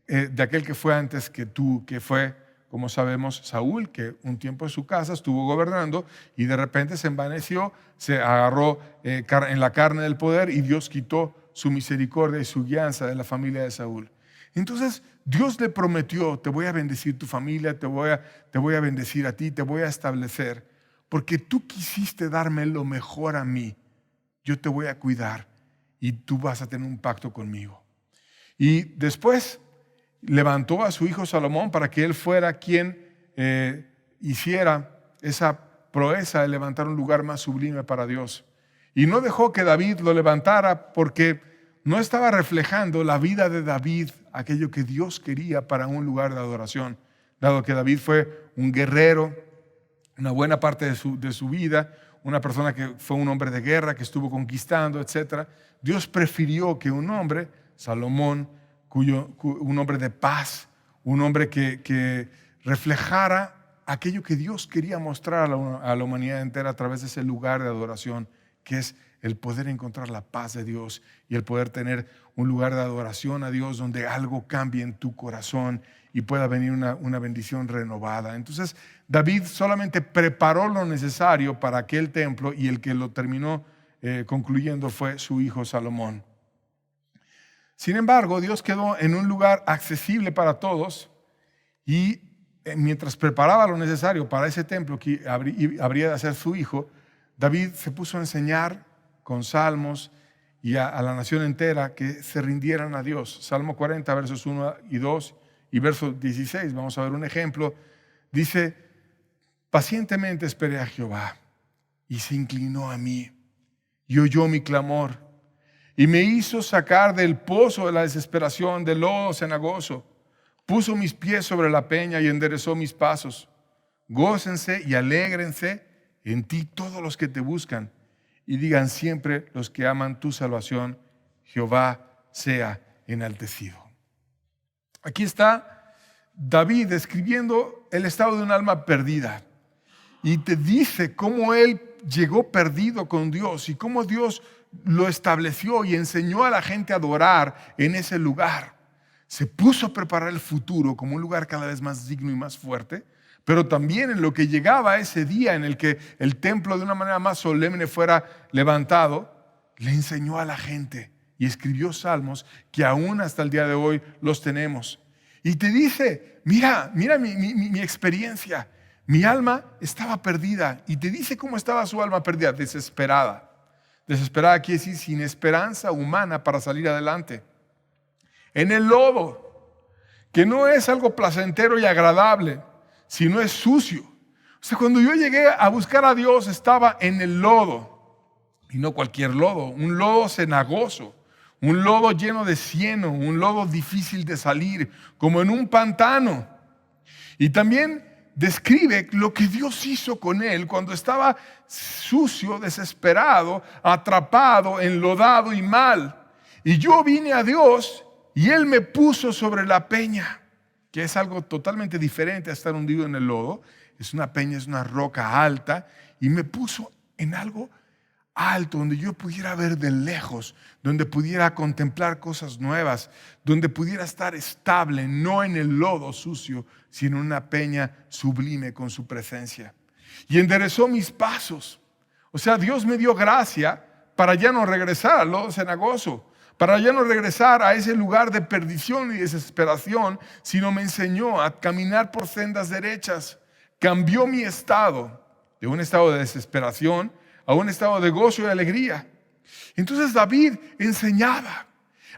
de aquel que fue antes que tú, que fue, como sabemos, Saúl, que un tiempo en su casa estuvo gobernando y de repente se envaneció, se agarró en la carne del poder y Dios quitó su misericordia y su guianza de la familia de Saúl. Entonces Dios le prometió, te voy a bendecir tu familia, te voy a bendecir a ti, te voy a establecer, porque tú quisiste darme lo mejor a mí, yo te voy a cuidar y tú vas a tener un pacto conmigo. Y después levantó a su hijo Salomón para que él fuera quien hiciera esa proeza de levantar un lugar más sublime para Dios. Y no dejó que David lo levantara porque no estaba reflejando la vida de David, aquello que Dios quería para un lugar de adoración. Dado que David fue un guerrero, una buena parte de su vida, una persona que fue un hombre de guerra, que estuvo conquistando, etc. Dios prefirió que un hombre, Salomón, un hombre de paz, un hombre que reflejara aquello que Dios quería mostrar a la humanidad entera a través de ese lugar de adoración, que es el poder encontrar la paz de Dios y el poder tener un lugar de adoración a Dios donde algo cambie en tu corazón y pueda venir una bendición renovada. Entonces David solamente preparó lo necesario para aquel templo y el que lo terminó concluyendo fue su hijo Salomón. Sin embargo, Dios quedó en un lugar accesible para todos y mientras preparaba lo necesario para ese templo que habría de hacer su hijo, David se puso a enseñar con salmos y a la nación entera que se rindieran a Dios. Salmo 40, versos 1 y 2 y verso 16, vamos a ver un ejemplo. Dice, pacientemente esperé a Jehová y se inclinó a mí y oyó mi clamor. Y me hizo sacar del pozo de la desesperación, del lodo cenagoso. Puso mis pies sobre la peña y enderezó mis pasos. Gócense y alégrense en ti todos los que te buscan. Y digan siempre los que aman tu salvación, Jehová sea enaltecido. Aquí está David describiendo el estado de un alma perdida. Y te dice cómo él llegó perdido con Dios y cómo Dios lo estableció y enseñó a la gente a adorar en ese lugar. Se puso a preparar el futuro como un lugar cada vez más digno y más fuerte, pero también en lo que llegaba ese día en el que el templo de una manera más solemne fuera levantado, le enseñó a la gente y escribió salmos que aún hasta el día de hoy los tenemos. Y te dice, mira mi experiencia, mi alma estaba perdida. Y te dice cómo estaba su alma perdida, desesperada. Desesperada quiere decir sin esperanza humana para salir adelante. En el lodo, que no es algo placentero y agradable, sino es sucio. O sea, cuando yo llegué a buscar a Dios, estaba en el lodo. Y no cualquier lodo, un lodo cenagoso, un lodo lleno de cieno, un lodo difícil de salir, como en un pantano. Y también describe lo que Dios hizo con él cuando estaba sucio, desesperado, atrapado, enlodado y mal. Y yo vine a Dios y Él me puso sobre la peña, que es algo totalmente diferente a estar hundido en el lodo. Es una peña, es una roca alta, y me puso en algo alto, donde yo pudiera ver de lejos, donde pudiera contemplar cosas nuevas, donde pudiera estar estable, no en el lodo sucio, sino en una peña sublime con su presencia. Y enderezó mis pasos. O sea, Dios me dio gracia para ya no regresar al lodo cenagoso, para ya no regresar a ese lugar de perdición y desesperación, sino me enseñó a caminar por sendas derechas. Cambió mi estado de un estado de desesperación a un estado de gozo y alegría. Entonces David enseñaba.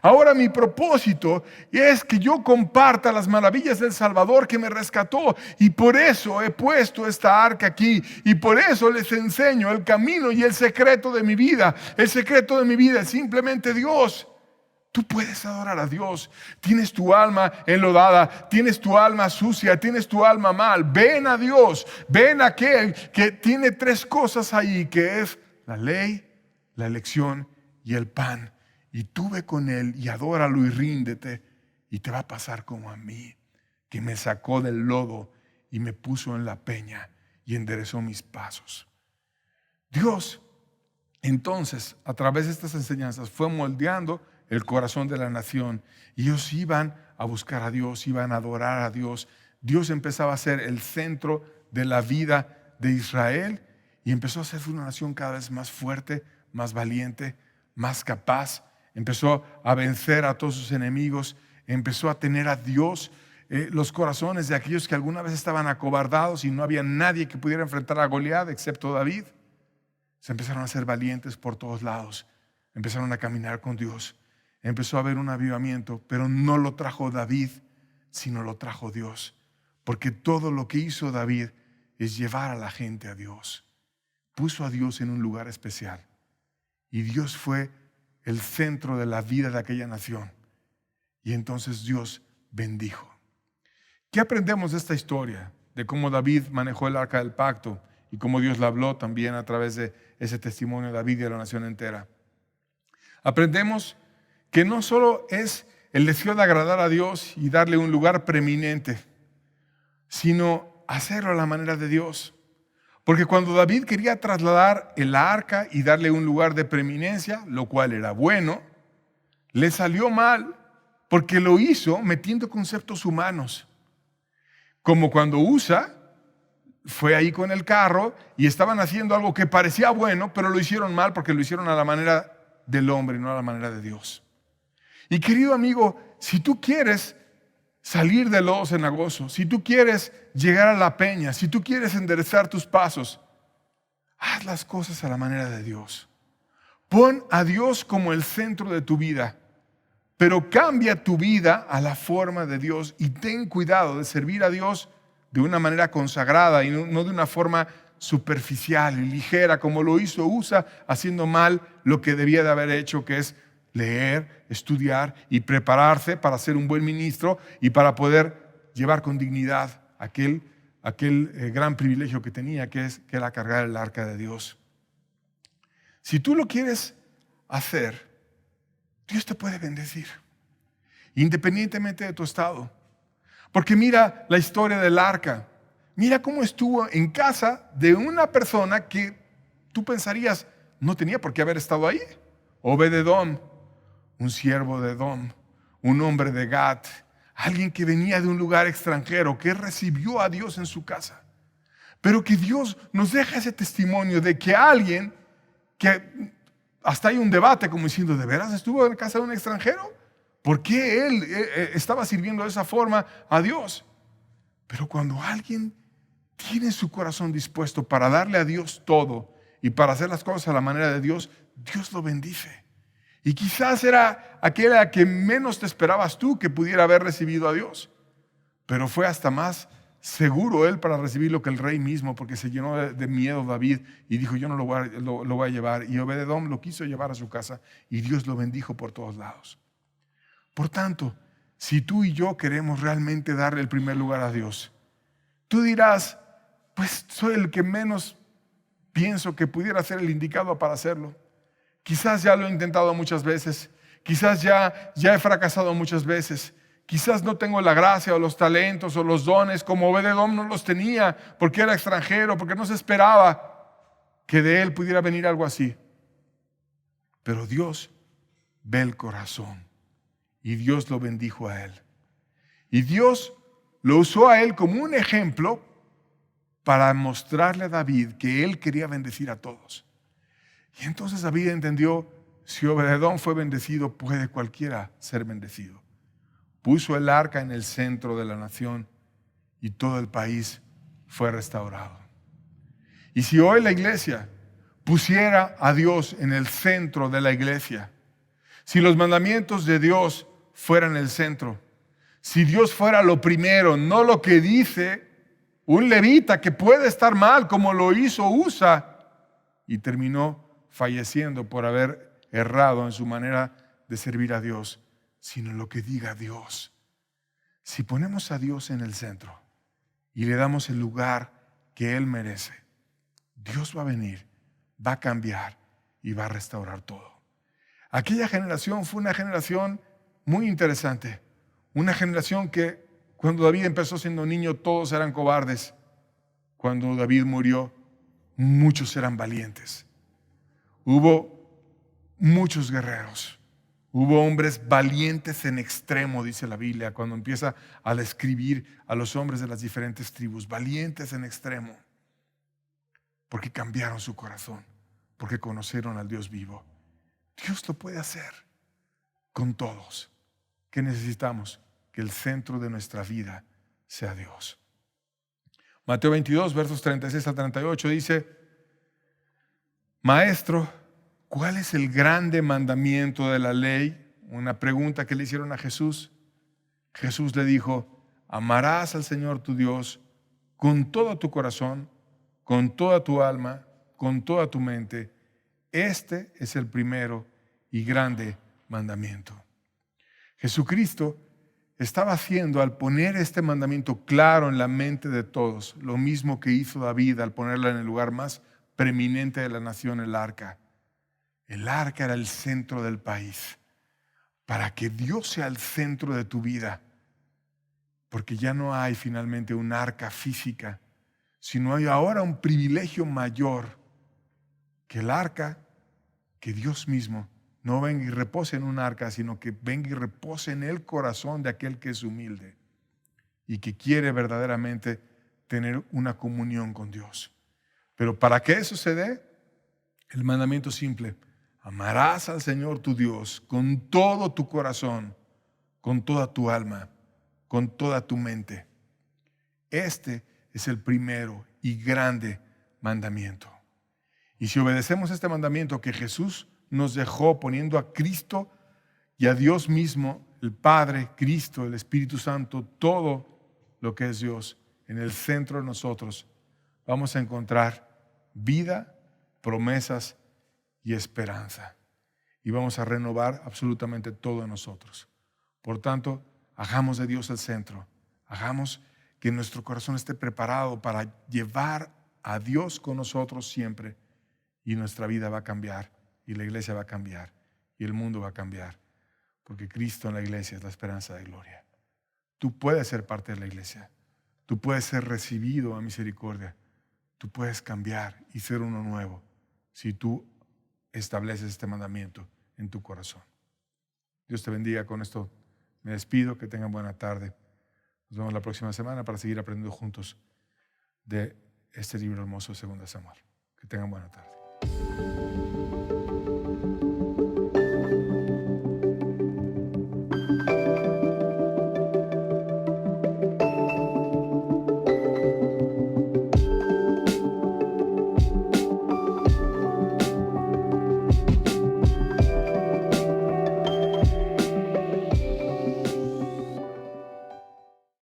Ahora mi propósito es que yo comparta las maravillas del Salvador que me rescató, y por eso he puesto esta arca aquí, y por eso les enseño el camino y el secreto de mi vida. El secreto de mi vida es simplemente Dios. Tú puedes adorar a Dios. Tienes tu alma enlodada, tienes tu alma sucia, tienes tu alma mal. Ven a Dios, ven a aquel que tiene tres cosas ahí, que es la ley, la elección y el pan. Y tú ve con Él y adóralo y ríndete, y te va a pasar como a mí, que me sacó del lodo y me puso en la peña y enderezó mis pasos. Dios, entonces, a través de estas enseñanzas, fue moldeando el corazón de la nación. Y ellos iban a buscar a Dios, iban a adorar a Dios. Dios empezaba a ser el centro de la vida de Israel, y empezó a ser una nación cada vez más fuerte, más valiente, más capaz. Empezó a vencer a todos sus enemigos, empezó a tener a Dios. Los corazones de aquellos que alguna vez estaban acobardados y no había nadie que pudiera enfrentar a Goliat excepto David, se empezaron a ser valientes por todos lados. Empezaron a caminar con Dios. Empezó a haber un avivamiento, pero no lo trajo David, sino lo trajo Dios. Porque todo lo que hizo David es llevar a la gente a Dios. Puso a Dios en un lugar especial. Y Dios fue el centro de la vida de aquella nación. Y entonces Dios bendijo. ¿Qué aprendemos de esta historia? De cómo David manejó el arca del pacto y cómo Dios le habló también a través de ese testimonio de David y de la nación entera. Aprendemos que no solo es el deseo de agradar a Dios y darle un lugar preeminente, sino hacerlo a la manera de Dios. Porque cuando David quería trasladar el arca y darle un lugar de preeminencia, lo cual era bueno, le salió mal porque lo hizo metiendo conceptos humanos. Como cuando Usa fue ahí con el carro y estaban haciendo algo que parecía bueno, pero lo hicieron mal porque lo hicieron a la manera del hombre y no a la manera de Dios. Y querido amigo, si tú quieres salir del lodo cenagoso, si tú quieres llegar a la peña, si tú quieres enderezar tus pasos, haz las cosas a la manera de Dios. Pon a Dios como el centro de tu vida, pero cambia tu vida a la forma de Dios y ten cuidado de servir a Dios de una manera consagrada y no de una forma superficial y ligera, como lo hizo Usa, haciendo mal lo que debía de haber hecho, que es leer, estudiar y prepararse para ser un buen ministro y para poder llevar con dignidad aquel gran privilegio que tenía, que era cargar el arca de Dios. Si tú lo quieres hacer, Dios te puede bendecir, independientemente de tu estado. Porque mira la historia del arca. Mira cómo estuvo en casa de una persona que tú pensarías no tenía por qué haber estado ahí. Obed-edom, un siervo de Edom, un hombre de Gat, alguien que venía de un lugar extranjero, que recibió a Dios en su casa. Pero que Dios nos deja ese testimonio de que alguien, que hasta hay un debate como diciendo, ¿de veras estuvo en casa de un extranjero? ¿Por qué él estaba sirviendo de esa forma a Dios? Pero cuando alguien tiene su corazón dispuesto para darle a Dios todo y para hacer las cosas a la manera de Dios, Dios lo bendice. Y quizás era aquella que menos te esperabas tú que pudiera haber recibido a Dios. Pero fue hasta más seguro él para recibirlo que el rey mismo, porque se llenó de miedo David y dijo, yo no lo voy a llevar. Y Obed-edom lo quiso llevar a su casa y Dios lo bendijo por todos lados. Por tanto, si tú y yo queremos realmente darle el primer lugar a Dios, tú dirás, pues soy el que menos pienso que pudiera ser el indicado para hacerlo. Quizás ya lo he intentado muchas veces, quizás ya he fracasado muchas veces, quizás no tengo la gracia o los talentos o los dones como Obed-edom no los tenía porque era extranjero, porque no se esperaba que de él pudiera venir algo así. Pero Dios ve el corazón y Dios lo bendijo a él. Y Dios lo usó a él como un ejemplo para mostrarle a David que él quería bendecir a todos. Y entonces David entendió, si Obed-edom fue bendecido, puede cualquiera ser bendecido. Puso el arca en el centro de la nación y todo el país fue restaurado. Y si hoy la iglesia pusiera a Dios en el centro de la iglesia, si los mandamientos de Dios fueran el centro, si Dios fuera lo primero, no lo que dice un levita que puede estar mal como lo hizo Usa y terminó falleciendo por haber errado en su manera de servir a Dios, sino lo que diga Dios. Si ponemos a Dios en el centro y le damos el lugar que Él merece, Dios va a venir, va a cambiar y va a restaurar todo. Aquella generación fue una generación muy interesante. Una generación que cuando David empezó siendo niño todos eran cobardes. Cuando David murió, muchos eran valientes. Hubo muchos guerreros. Hubo hombres valientes en extremo, dice la Biblia, cuando empieza a describir a los hombres de las diferentes tribus. Valientes en extremo. Porque cambiaron su corazón. Porque conocieron al Dios vivo. Dios lo puede hacer con todos. ¿Qué necesitamos? Que el centro de nuestra vida sea Dios. Mateo 22, versos 36 al 38 dice: Maestro, ¿cuál es el grande mandamiento de la ley? Una pregunta que le hicieron a Jesús. Jesús le dijo: amarás al Señor tu Dios con todo tu corazón, con toda tu alma, con toda tu mente. Este es el primero y grande mandamiento. Jesucristo estaba haciendo, al poner este mandamiento claro en la mente de todos, lo mismo que hizo David al ponerla en el lugar más preeminente de la nación, el arca. El arca era el centro del país. Para que Dios sea el centro de tu vida, porque ya no hay finalmente un arca física, sino hay ahora un privilegio mayor, que el arca, que Dios mismo no venga y repose en un arca, sino que venga y repose en el corazón de aquel que es humilde y que quiere verdaderamente tener una comunión con Dios. Pero para que eso se dé, el mandamiento simple: amarás al Señor tu Dios con todo tu corazón, con toda tu alma, con toda tu mente. Este es el primero y grande mandamiento. Y si obedecemos este mandamiento que Jesús nos dejó poniendo a Cristo y a Dios mismo, el Padre, Cristo, el Espíritu Santo, todo lo que es Dios, en el centro de nosotros, vamos a encontrar vida, promesas y esperanza. Y vamos a renovar absolutamente todo en nosotros. Por tanto, hagamos de Dios el centro. Hagamos que nuestro corazón esté preparado para llevar a Dios con nosotros siempre. Y nuestra vida va a cambiar, y la iglesia va a cambiar, y el mundo va a cambiar, porque Cristo en la iglesia es la esperanza de gloria. Tú puedes ser parte de la iglesia, tú puedes ser recibido a misericordia, tú puedes cambiar y ser uno nuevo si tú estableces este mandamiento en tu corazón. Dios te bendiga. Con esto me despido, que tengan buena tarde. Nos vemos la próxima semana para seguir aprendiendo juntos de este libro hermoso de 2 Samuel. Que tengan buena tarde.